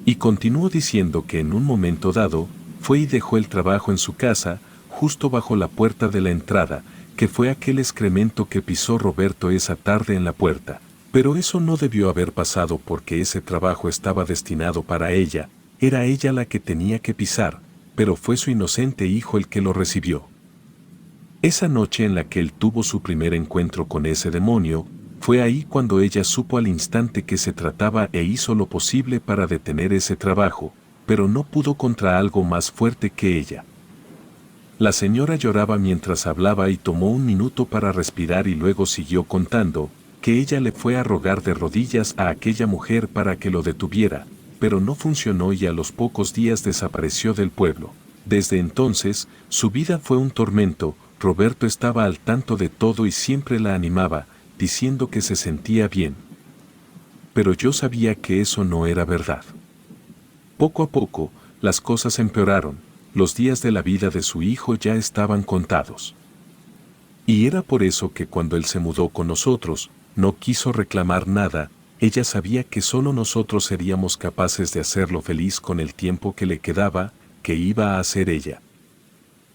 Y continuó diciendo que en un momento dado, fue y dejó el trabajo en su casa, justo bajo la puerta de la entrada, que fue aquel excremento que pisó Roberto esa tarde en la puerta. Pero eso no debió haber pasado porque ese trabajo estaba destinado para ella, era ella la que tenía que pisar, pero fue su inocente hijo el que lo recibió. Esa noche en la que él tuvo su primer encuentro con ese demonio, fue ahí cuando ella supo al instante que se trataba e hizo lo posible para detener ese trabajo, pero no pudo contra algo más fuerte que ella. La señora lloraba mientras hablaba y tomó un minuto para respirar y luego siguió contando, que ella le fue a rogar de rodillas a aquella mujer para que lo detuviera, pero no funcionó y a los pocos días desapareció del pueblo. Desde entonces, su vida fue un tormento. Roberto estaba al tanto de todo y siempre la animaba, diciendo que se sentía bien. Pero yo sabía que eso no era verdad. Poco a poco, las cosas empeoraron, los días de la vida de su hijo ya estaban contados. Y era por eso que cuando él se mudó con nosotros, no quiso reclamar nada. Ella sabía que solo nosotros seríamos capaces de hacerlo feliz con el tiempo que le quedaba, que iba a hacer ella.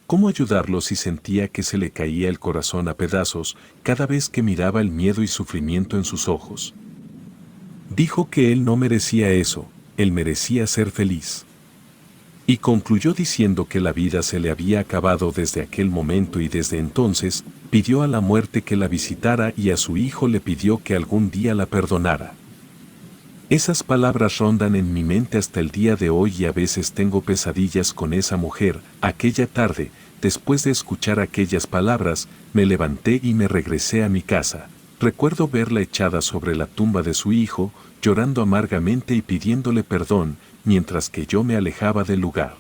¿Cómo ayudarlo si sentía que se le caía el corazón a pedazos cada vez que miraba el miedo y sufrimiento en sus ojos? Dijo que él no merecía eso, él merecía ser feliz. Y concluyó diciendo que la vida se le había acabado desde aquel momento y desde entonces pidió a la muerte que la visitara y a su hijo le pidió que algún día la perdonara. Esas palabras rondan en mi mente hasta el día de hoy y a veces tengo pesadillas con esa mujer. Aquella tarde, después de escuchar aquellas palabras, me levanté y me regresé a mi casa. Recuerdo verla echada sobre la tumba de su hijo, llorando amargamente y pidiéndole perdón, mientras que yo me alejaba del lugar.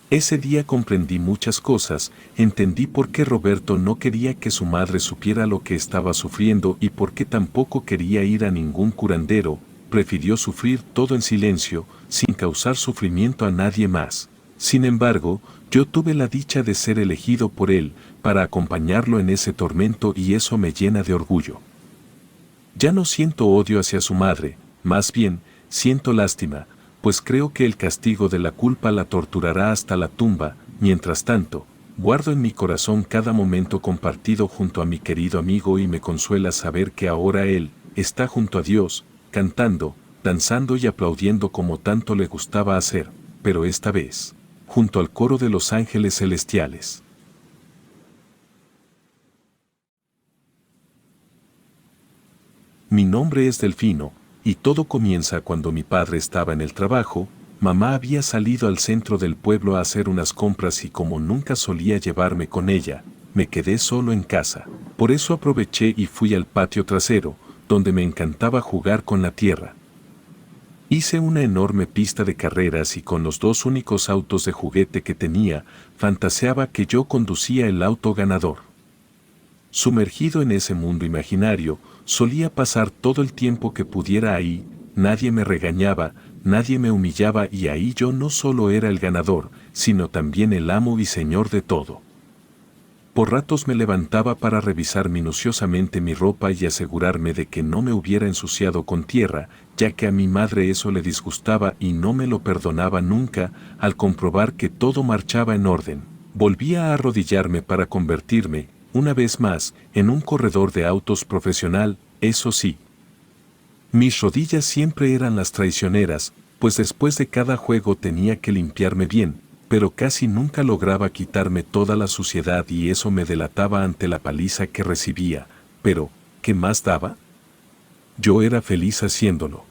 Ese día comprendí muchas cosas, entendí por qué Roberto no quería que su madre supiera lo que estaba sufriendo y por qué tampoco quería ir a ningún curandero, prefirió sufrir todo en silencio, sin causar sufrimiento a nadie más. Sin embargo, yo tuve la dicha de ser elegido por él, para acompañarlo en ese tormento y eso me llena de orgullo. Ya no siento odio hacia su madre, más bien, siento lástima, pues creo que el castigo de la culpa la torturará hasta la tumba. Mientras tanto, guardo en mi corazón cada momento compartido junto a mi querido amigo y me consuela saber que ahora él está junto a Dios, cantando, danzando y aplaudiendo como tanto le gustaba hacer, pero esta vez, junto al coro de los ángeles celestiales. Mi nombre es Delfino, y todo comienza cuando mi padre estaba en el trabajo. Mamá había salido al centro del pueblo a hacer unas compras y como nunca solía llevarme con ella, me quedé solo en casa. Por eso aproveché y fui al patio trasero, donde me encantaba jugar con la tierra. Hice una enorme pista de carreras y con los dos únicos autos de juguete que tenía, fantaseaba que yo conducía el auto ganador. Sumergido en ese mundo imaginario, solía pasar todo el tiempo que pudiera ahí, nadie me regañaba, nadie me humillaba y ahí yo no solo era el ganador, sino también el amo y señor de todo. Por ratos me levantaba para revisar minuciosamente mi ropa y asegurarme de que no me hubiera ensuciado con tierra, ya que a mi madre eso le disgustaba y no me lo perdonaba nunca. Al comprobar que todo marchaba en orden, volvía a arrodillarme para convertirme, una vez más, en un corredor de autos profesional. Eso sí, mis rodillas siempre eran las traicioneras, pues después de cada juego tenía que limpiarme bien, pero casi nunca lograba quitarme toda la suciedad y eso me delataba ante la paliza que recibía. Pero, ¿qué más daba? Yo era feliz haciéndolo.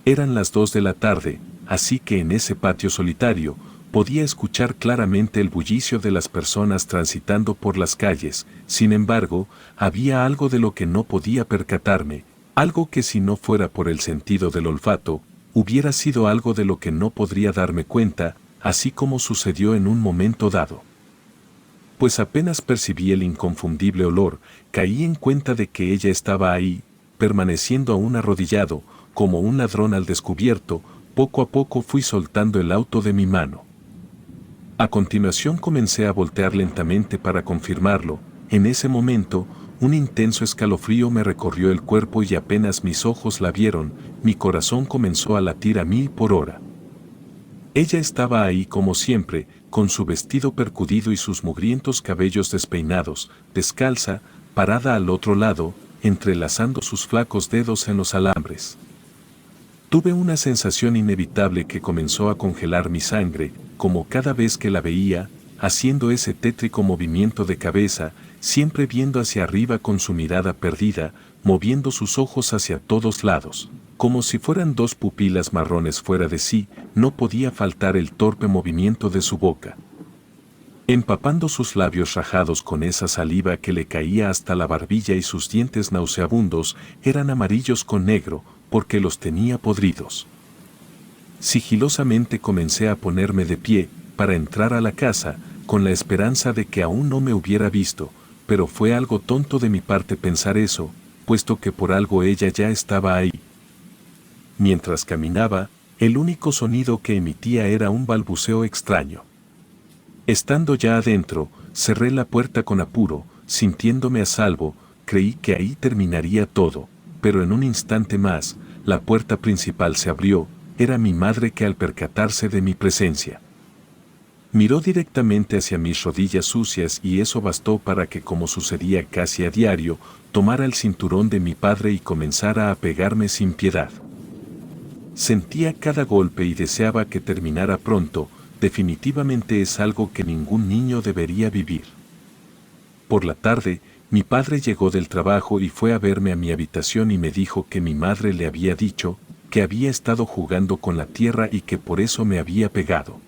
Eran las 2 de la tarde, así que en ese patio solitario, podía escuchar claramente el bullicio de las personas transitando por las calles. Sin embargo, había algo de lo que no podía percatarme, algo que si no fuera por el sentido del olfato, hubiera sido algo de lo que no podría darme cuenta, así como sucedió en un momento dado. pues apenas percibí el inconfundible olor, caí en cuenta de que ella estaba ahí, permaneciendo aún arrodillado, como un ladrón al descubierto. Poco a poco fui soltando el auto de mi mano. A continuación comencé a voltear lentamente para confirmarlo. En ese momento, un intenso escalofrío me recorrió el cuerpo y apenas mis ojos la vieron, mi corazón comenzó a latir a 1000 por hora. Ella estaba ahí como siempre, con su vestido percudido y sus mugrientos cabellos despeinados, descalza, parada al otro lado, entrelazando sus flacos dedos en los alambres. Tuve una sensación inevitable que comenzó a congelar mi sangre, como cada vez que la veía, haciendo ese tétrico movimiento de cabeza, siempre viendo hacia arriba con su mirada perdida, moviendo sus ojos hacia todos lados, como si fueran dos pupilas marrones fuera de sí. No podía faltar el torpe movimiento de su boca, empapando sus labios rajados con esa saliva que le caía hasta la barbilla, y sus dientes nauseabundos eran amarillos con negro, porque los tenía podridos. Sigilosamente comencé a ponerme de pie, para entrar a la casa, con la esperanza de que aún no me hubiera visto, pero fue algo tonto de mi parte pensar eso, puesto que por algo ella ya estaba ahí. Mientras caminaba, el único sonido que emitía era un balbuceo extraño. Estando ya adentro, cerré la puerta con apuro, sintiéndome a salvo. Creí que ahí terminaría todo, pero en un instante más, la puerta principal se abrió. Era mi madre, que al percatarse de mi presencia, miró directamente hacia mis rodillas sucias, y eso bastó para que, como sucedía casi a diario, tomara el cinturón de mi padre y comenzara a pegarme sin piedad. Sentía cada golpe y deseaba que terminara pronto. Definitivamente es algo que ningún niño debería vivir. Por la tarde, mi padre llegó del trabajo y fue a verme a mi habitación y me dijo que mi madre le había dicho que había estado jugando con la tierra y que por eso me había pegado.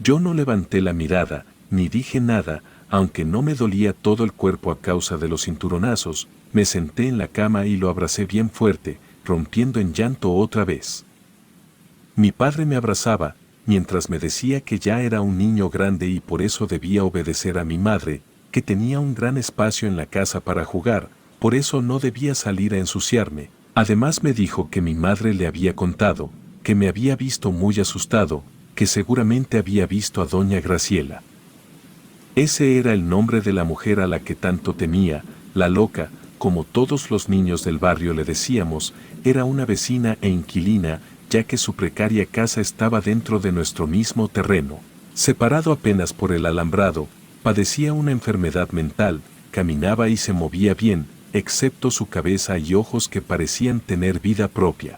Yo no levanté la mirada, ni dije nada, aunque no me dolía todo el cuerpo a causa de los cinturonazos. Me senté en la cama y lo abracé bien fuerte, rompiendo en llanto otra vez. Mi padre me abrazaba, mientras me decía que ya era un niño grande y por eso debía obedecer a mi madre, que tenía un gran espacio en la casa para jugar, por eso no debía salir a ensuciarme. Además me dijo que mi madre le había contado, que me había visto muy asustado, que seguramente había visto a doña Graciela. Ese era el nombre de la mujer a la que tanto temía, la loca, como todos los niños del barrio le decíamos. Era una vecina e inquilina, ya que su precaria casa estaba dentro de nuestro mismo terreno. Separado apenas por el alambrado, padecía una enfermedad mental, caminaba y se movía bien, excepto su cabeza y ojos que parecían tener vida propia.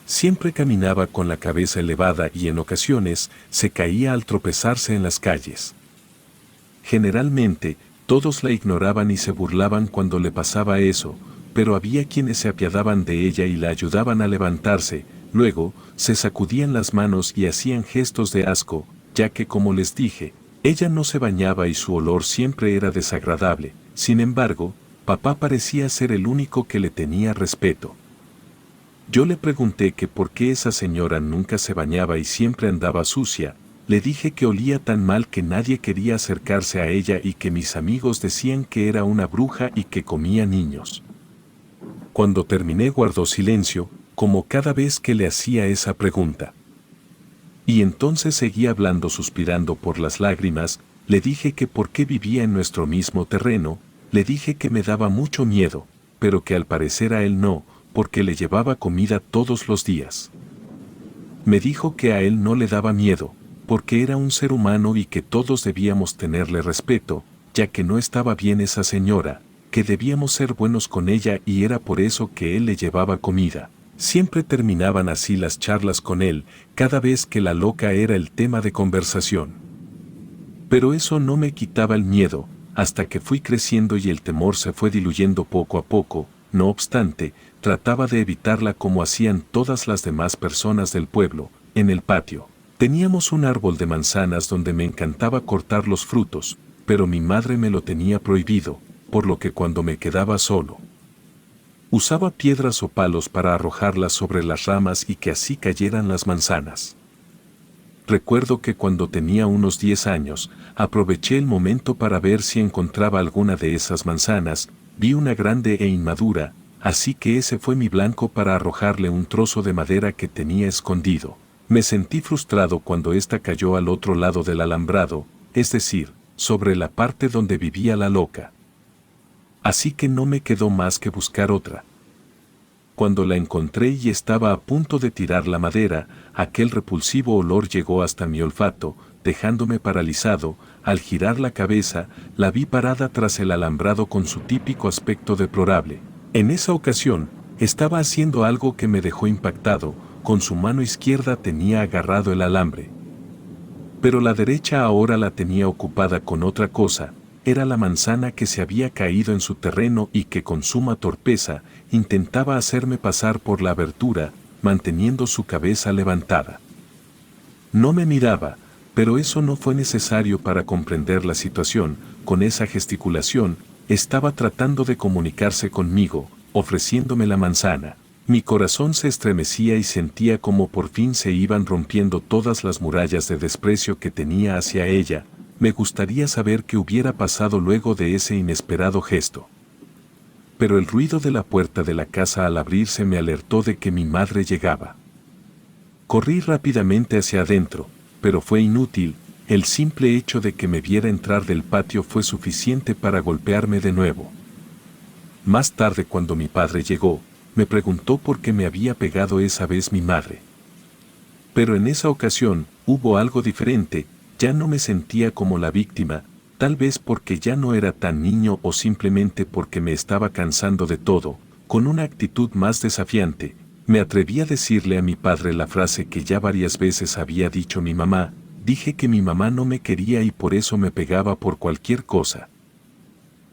Siempre caminaba con la cabeza elevada y en ocasiones se caía al tropezarse en las calles. Generalmente, todos la ignoraban y se burlaban cuando le pasaba eso, pero había quienes se apiadaban de ella y la ayudaban a levantarse. Luego, se sacudían las manos y hacían gestos de asco, ya que, como les dije, ella no se bañaba y su olor siempre era desagradable. Sin embargo, papá parecía ser el único que le tenía respeto. Yo le pregunté que por qué esa señora nunca se bañaba y siempre andaba sucia. Le dije que olía tan mal que nadie quería acercarse a ella y que mis amigos decían que era una bruja y que comía niños. Cuando terminé guardó silencio, como cada vez que le hacía esa pregunta. Y entonces seguía hablando suspirando por las lágrimas. Le dije que por qué vivía en nuestro mismo terreno. Le dije que me daba mucho miedo, pero que al parecer a él no, porque le llevaba comida todos los días. Me dijo que a él no le daba miedo, porque era un ser humano y que todos debíamos tenerle respeto, ya que no estaba bien esa señora, que debíamos ser buenos con ella y era por eso que él le llevaba comida. Siempre terminaban así las charlas con él, cada vez que la loca era el tema de conversación. Pero eso no me quitaba el miedo, hasta que fui creciendo y el temor se fue diluyendo poco a poco. No obstante, trataba de evitarla como hacían todas las demás personas del pueblo. En el patio teníamos un árbol de manzanas donde me encantaba cortar los frutos, pero mi madre me lo tenía prohibido, por lo que cuando me quedaba solo, usaba piedras o palos para arrojarlas sobre las ramas y que así cayeran las manzanas. Recuerdo que cuando tenía unos 10 años, aproveché el momento para ver si encontraba alguna de esas manzanas, vi una grande e inmadura, así que ese fue mi blanco para arrojarle un trozo de madera que tenía escondido. Me sentí frustrado cuando ésta cayó al otro lado del alambrado, es decir, sobre la parte donde vivía la loca. Así que no me quedó más que buscar otra. Cuando la encontré y estaba a punto de tirar la madera, aquel repulsivo olor llegó hasta mi olfato, dejándome paralizado. Al girar la cabeza, la vi parada tras el alambrado con su típico aspecto deplorable. En esa ocasión, estaba haciendo algo que me dejó impactado, con su mano izquierda tenía agarrado el alambre. Pero la derecha ahora la tenía ocupada con otra cosa, era la manzana que se había caído en su terreno y que con suma torpeza intentaba hacerme pasar por la abertura, manteniendo su cabeza levantada. No me miraba, pero eso no fue necesario para comprender la situación. Con esa gesticulación, estaba tratando de comunicarse conmigo, ofreciéndome la manzana. Mi corazón se estremecía y sentía como por fin se iban rompiendo todas las murallas de desprecio que tenía hacia ella. Me gustaría saber qué hubiera pasado luego de ese inesperado gesto. Pero el ruido de la puerta de la casa al abrirse me alertó de que mi madre llegaba. Corrí rápidamente hacia adentro, pero fue inútil, el simple hecho de que me viera entrar del patio fue suficiente para golpearme de nuevo. Más tarde, cuando mi padre llegó, me preguntó por qué me había pegado esa vez mi madre. Pero en esa ocasión, hubo algo diferente. Ya no me sentía como la víctima, tal vez porque ya no era tan niño o simplemente porque me estaba cansando de todo. Con una actitud más desafiante, me atreví a decirle a mi padre la frase que ya varias veces había dicho mi mamá. Dije que mi mamá no me quería y por eso me pegaba por cualquier cosa.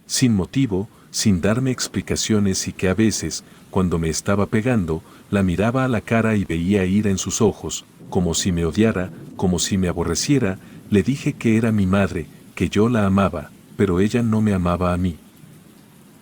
Sin motivo, sin darme explicaciones, y que a veces, cuando me estaba pegando, la miraba a la cara y veía ira en sus ojos, como si me odiara, como si me aborreciera. Le dije que era mi madre, que yo la amaba, pero ella no me amaba a mí.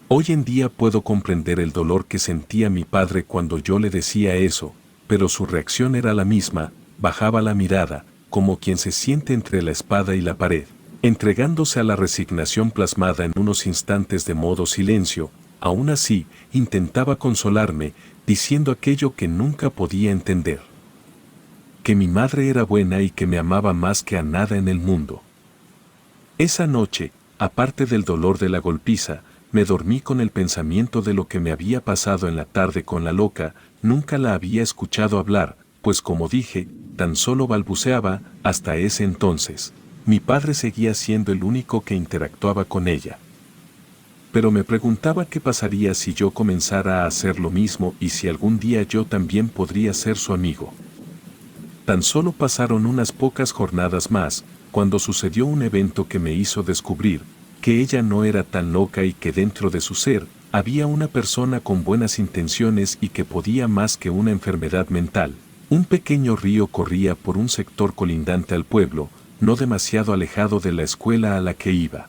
Hoy en día puedo comprender el dolor que sentía mi padre cuando yo le decía eso, pero su reacción era la misma, bajaba la mirada, como quien se siente entre la espada y la pared, entregándose a la resignación plasmada en unos instantes de modo silencio. Aún así, intentaba consolarme, diciendo aquello que nunca podía entender: que mi madre era buena y que me amaba más que a nada en el mundo. Esa noche, aparte del dolor de la golpiza, me dormí con el pensamiento de lo que me había pasado en la tarde con la loca. Nunca la había escuchado hablar, pues como dije, tan solo balbuceaba. Hasta ese entonces, mi padre seguía siendo el único que interactuaba con ella. Pero me preguntaba qué pasaría si yo comenzara a hacer lo mismo y si algún día yo también podría ser su amigo. Tan solo pasaron unas pocas jornadas más, cuando sucedió un evento que me hizo descubrir que ella no era tan loca y que dentro de su ser había una persona con buenas intenciones y que podía más que una enfermedad mental. Un pequeño río corría por un sector colindante al pueblo, no demasiado alejado de la escuela a la que iba.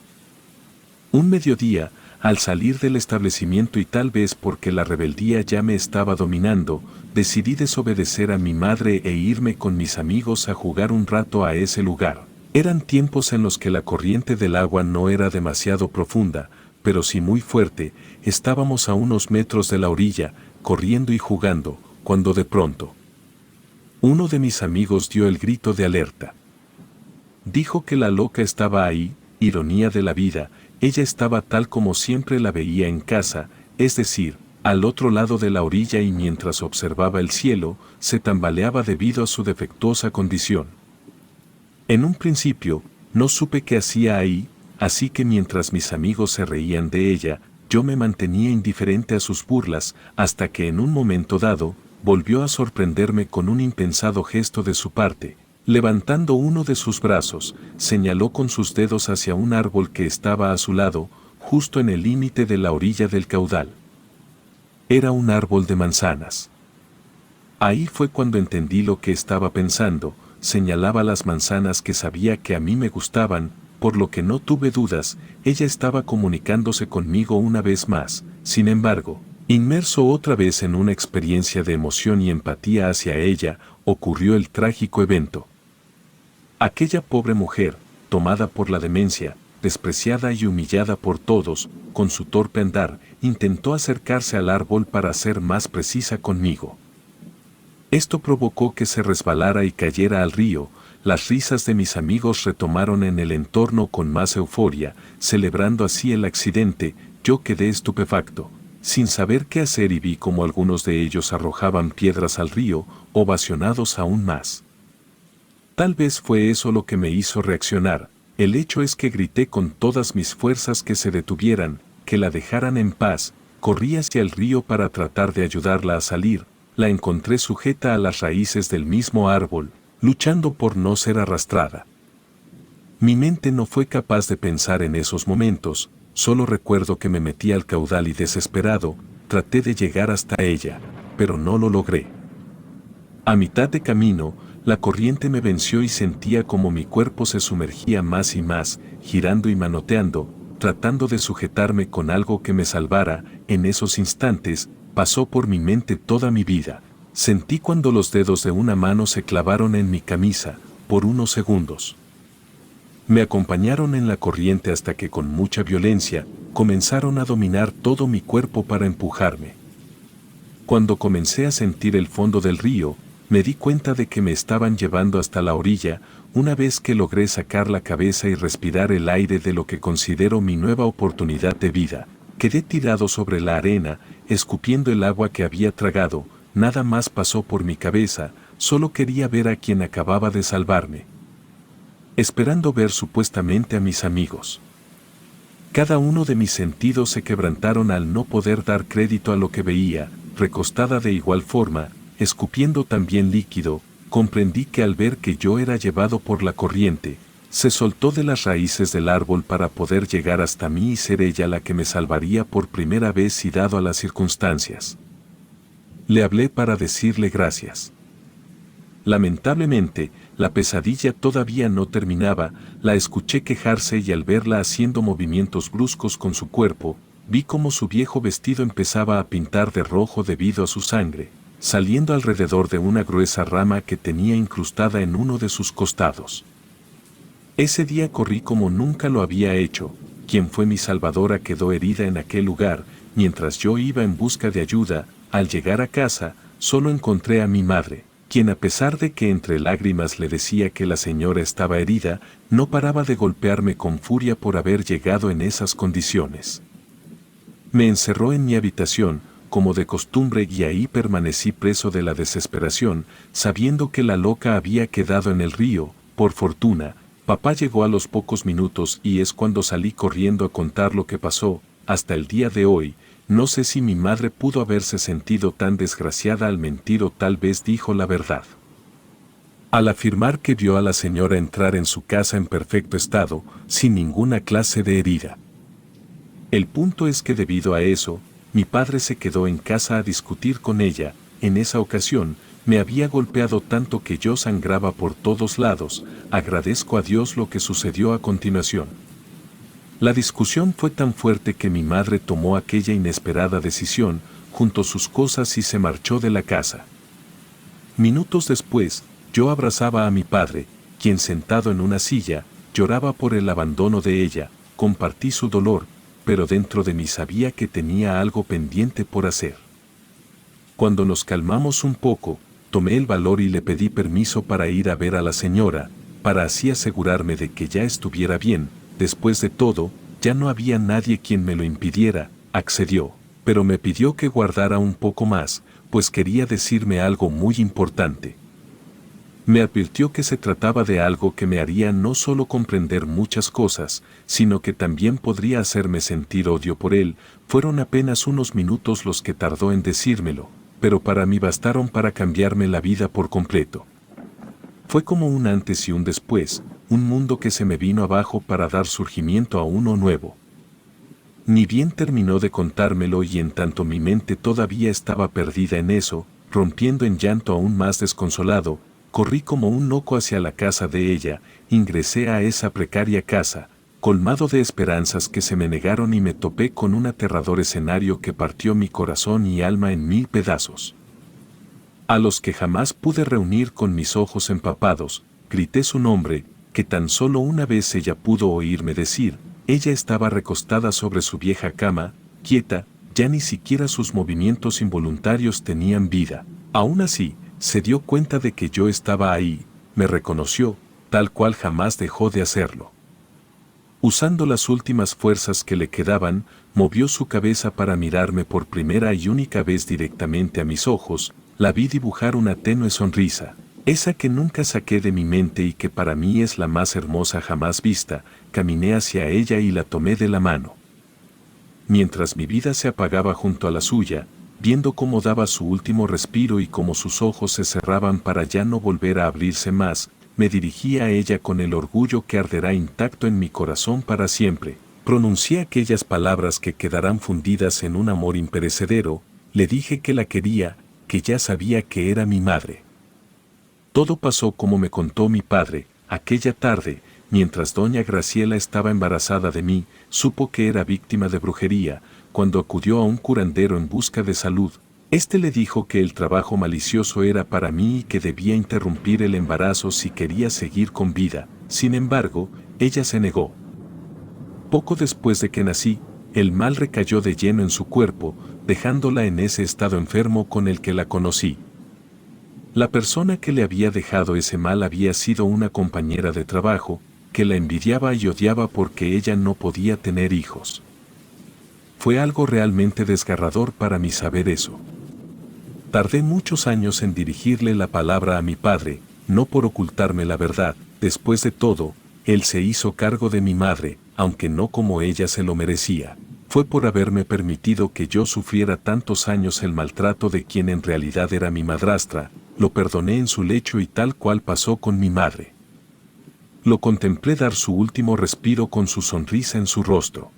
Un mediodía, al salir del establecimiento y tal vez porque la rebeldía ya me estaba dominando, decidí desobedecer a mi madre e irme con mis amigos a jugar un rato a ese lugar. Eran tiempos en los que la corriente del agua no era demasiado profunda, pero sí muy fuerte. Estábamos a unos metros de la orilla, corriendo y jugando, cuando de pronto uno de mis amigos dio el grito de alerta. Dijo que la loca estaba ahí. Ironía de la vida, ella estaba tal como siempre la veía en casa, es decir, al otro lado de la orilla, y mientras observaba el cielo, se tambaleaba debido a su defectuosa condición. En un principio, no supe qué hacía ahí, así que mientras mis amigos se reían de ella, yo me mantenía indiferente a sus burlas, hasta que en un momento dado, volvió a sorprenderme con un impensado gesto de su parte. Levantando uno de sus brazos, señaló con sus dedos hacia un árbol que estaba a su lado, justo en el límite de la orilla del caudal. Era un árbol de manzanas. Ahí fue cuando entendí lo que estaba pensando. Señalaba las manzanas que sabía que a mí me gustaban, por lo que no tuve dudas, ella estaba comunicándose conmigo una vez más. Sin embargo, inmerso otra vez en una experiencia de emoción y empatía hacia ella, ocurrió el trágico evento. Aquella pobre mujer, tomada por la demencia, despreciada y humillada por todos, con su torpe andar, intentó acercarse al árbol para ser más precisa conmigo. Esto provocó que se resbalara y cayera al río. Las risas de mis amigos retomaron en el entorno con más euforia, celebrando así el accidente. Yo quedé estupefacto, sin saber qué hacer, y vi cómo algunos de ellos arrojaban piedras al río, ovacionados aún más. Tal vez fue eso lo que me hizo reaccionar. El hecho es que grité con todas mis fuerzas que se detuvieran, que la dejaran en paz. Corrí hacia el río para tratar de ayudarla a salir. La encontré sujeta a las raíces del mismo árbol, luchando por no ser arrastrada. Mi mente no fue capaz de pensar en esos momentos, solo recuerdo que me metí al caudal y desesperado, traté de llegar hasta ella, pero no lo logré. A mitad de camino, la corriente me venció y sentía como mi cuerpo se sumergía más y más, girando y manoteando, tratando de sujetarme con algo que me salvara. En esos instantes, pasó por mi mente toda mi vida. Sentí cuando los dedos de una mano se clavaron en mi camisa, por unos segundos. Me acompañaron en la corriente hasta que con mucha violencia, comenzaron a dominar todo mi cuerpo para empujarme. Cuando comencé a sentir el fondo del río, me di cuenta de que me estaban llevando hasta la orilla. Una vez que logré sacar la cabeza y respirar el aire de lo que considero mi nueva oportunidad de vida, quedé tirado sobre la arena, escupiendo el agua que había tragado. Nada más pasó por mi cabeza, solo quería ver a quien acababa de salvarme. Esperando ver supuestamente a mis amigos. Cada uno de mis sentidos se quebrantaron al no poder dar crédito a lo que veía. Recostada de igual forma, escupiendo también líquido, comprendí que al ver que yo era llevado por la corriente, se soltó de las raíces del árbol para poder llegar hasta mí y ser ella la que me salvaría por primera vez y dado a las circunstancias. Le hablé para decirle gracias. Lamentablemente, la pesadilla todavía no terminaba. La escuché quejarse y al verla haciendo movimientos bruscos con su cuerpo, vi cómo su viejo vestido empezaba a pintar de rojo debido a su sangre, saliendo alrededor de una gruesa rama que tenía incrustada en uno de sus costados. Ese día corrí como nunca lo había hecho. Quien fue mi salvadora quedó herida en aquel lugar. Mientras yo iba en busca de ayuda, al llegar a casa, solo encontré a mi madre, quien a pesar de que entre lágrimas le decía que la señora estaba herida, no paraba de golpearme con furia por haber llegado en esas condiciones. Me encerró en mi habitación, como de costumbre, y ahí permanecí preso de la desesperación, sabiendo que la loca había quedado en el río. Por fortuna, papá llegó a los pocos minutos y es cuando salí corriendo a contar lo que pasó. Hasta el día de hoy, no sé si mi madre pudo haberse sentido tan desgraciada al mentir o tal vez dijo la verdad. Al afirmar que vio a la señora entrar en su casa en perfecto estado, sin ninguna clase de herida. El punto es que debido a eso, mi padre se quedó en casa a discutir con ella. En esa ocasión, me había golpeado tanto que yo sangraba por todos lados. Agradezco a Dios lo que sucedió a continuación. La discusión fue tan fuerte que mi madre tomó aquella inesperada decisión, juntó sus cosas y se marchó de la casa. Minutos después, yo abrazaba a mi padre, quien sentado en una silla, lloraba por el abandono de ella. Compartí su dolor, pero dentro de mí sabía que tenía algo pendiente por hacer. Cuando nos calmamos un poco, tomé el valor y le pedí permiso para ir a ver a la señora, para así asegurarme de que ya estuviera bien. Después de todo, ya no había nadie quien me lo impidiera. Accedió, pero me pidió que guardara un poco más, pues quería decirme algo muy importante. Me advirtió que se trataba de algo que me haría no solo comprender muchas cosas, sino que también podría hacerme sentir odio por él. Fueron apenas unos minutos los que tardó en decírmelo, pero para mí bastaron para cambiarme la vida por completo. Fue como un antes y un después, un mundo que se me vino abajo para dar surgimiento a uno nuevo. Ni bien terminó de contármelo y en tanto mi mente todavía estaba perdida en eso, rompiendo en llanto aún más desconsolado, corrí como un loco hacia la casa de ella. Ingresé a esa precaria casa, colmado de esperanzas que se me negaron, y me topé con un aterrador escenario que partió mi corazón y alma en 1000 pedazos. A los que jamás pude reunir con mis ojos empapados, grité su nombre, que tan solo una vez ella pudo oírme decir, ella estaba recostada sobre su vieja cama, quieta, ya ni siquiera sus movimientos involuntarios tenían vida. Aún así, se dio cuenta de que yo estaba ahí, me reconoció, tal cual jamás dejó de hacerlo. Usando las últimas fuerzas que le quedaban, movió su cabeza para mirarme por primera y única vez directamente a mis ojos, la vi dibujar una tenue sonrisa, esa que nunca saqué de mi mente y que para mí es la más hermosa jamás vista. Caminé hacia ella y la tomé de la mano. Mientras mi vida se apagaba junto a la suya, viendo cómo daba su último respiro y cómo sus ojos se cerraban para ya no volver a abrirse más, me dirigí a ella con el orgullo que arderá intacto en mi corazón para siempre. Pronuncié aquellas palabras que quedarán fundidas en un amor imperecedero, le dije que la quería, que ya sabía que era mi madre. Todo pasó como me contó mi padre. Aquella tarde, mientras doña Graciela estaba embarazada de mí, supo que era víctima de brujería. Cuando acudió a un curandero en busca de salud, este le dijo que el trabajo malicioso era para mí y que debía interrumpir el embarazo si quería seguir con vida. Sin embargo, ella se negó. Poco después de que nací, el mal recayó de lleno en su cuerpo, dejándola en ese estado enfermo con el que la conocí. La persona que le había dejado ese mal había sido una compañera de trabajo, que la envidiaba y odiaba porque ella no podía tener hijos. Fue algo realmente desgarrador para mí saber eso. Tardé muchos años en dirigirle la palabra a mi padre, no por ocultarme la verdad. Después de todo, él se hizo cargo de mi madre, aunque no como ella se lo merecía. Fue por haberme permitido que yo sufriera tantos años el maltrato de quien en realidad era mi madrastra. Lo perdoné en su lecho y tal cual pasó con mi madre. Lo contemplé dar su último respiro con su sonrisa en su rostro.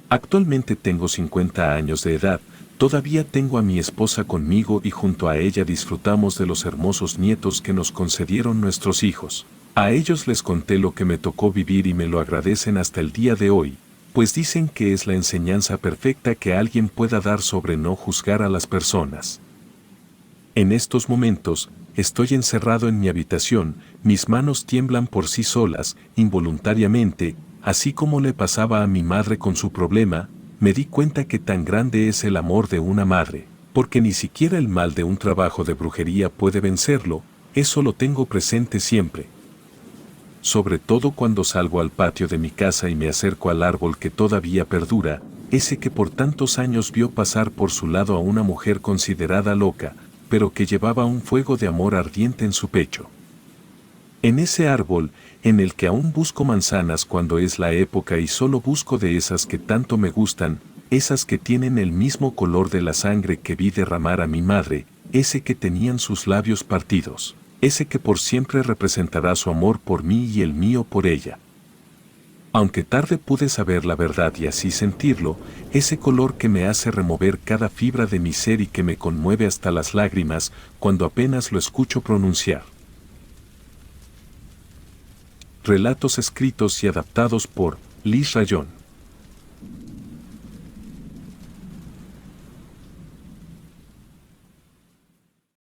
Actualmente tengo 50 años de edad, todavía tengo a mi esposa conmigo y junto a ella disfrutamos de los hermosos nietos que nos concedieron nuestros hijos. A ellos les conté lo que me tocó vivir y me lo agradecen hasta el día de hoy, pues dicen que es la enseñanza perfecta que alguien pueda dar sobre no juzgar a las personas. En estos momentos, estoy encerrado en mi habitación, mis manos tiemblan por sí solas, involuntariamente, así como le pasaba a mi madre con su problema. Me di cuenta que tan grande es el amor de una madre, porque ni siquiera el mal de un trabajo de brujería puede vencerlo. Eso lo tengo presente siempre. Sobre todo cuando salgo al patio de mi casa y me acerco al árbol que todavía perdura, ese que por tantos años vio pasar por su lado a una mujer considerada loca, pero que llevaba un fuego de amor ardiente en su pecho. En ese árbol, en el que aún busco manzanas cuando es la época y solo busco de esas que tanto me gustan, esas que tienen el mismo color de la sangre que vi derramar a mi madre, ese que tenían sus labios partidos, ese que por siempre representará su amor por mí y el mío por ella. Aunque tarde pude saber la verdad y así sentirlo, ese color que me hace remover cada fibra de mi ser y que me conmueve hasta las lágrimas cuando apenas lo escucho pronunciar. Relatos escritos y adaptados por Liz Rayón.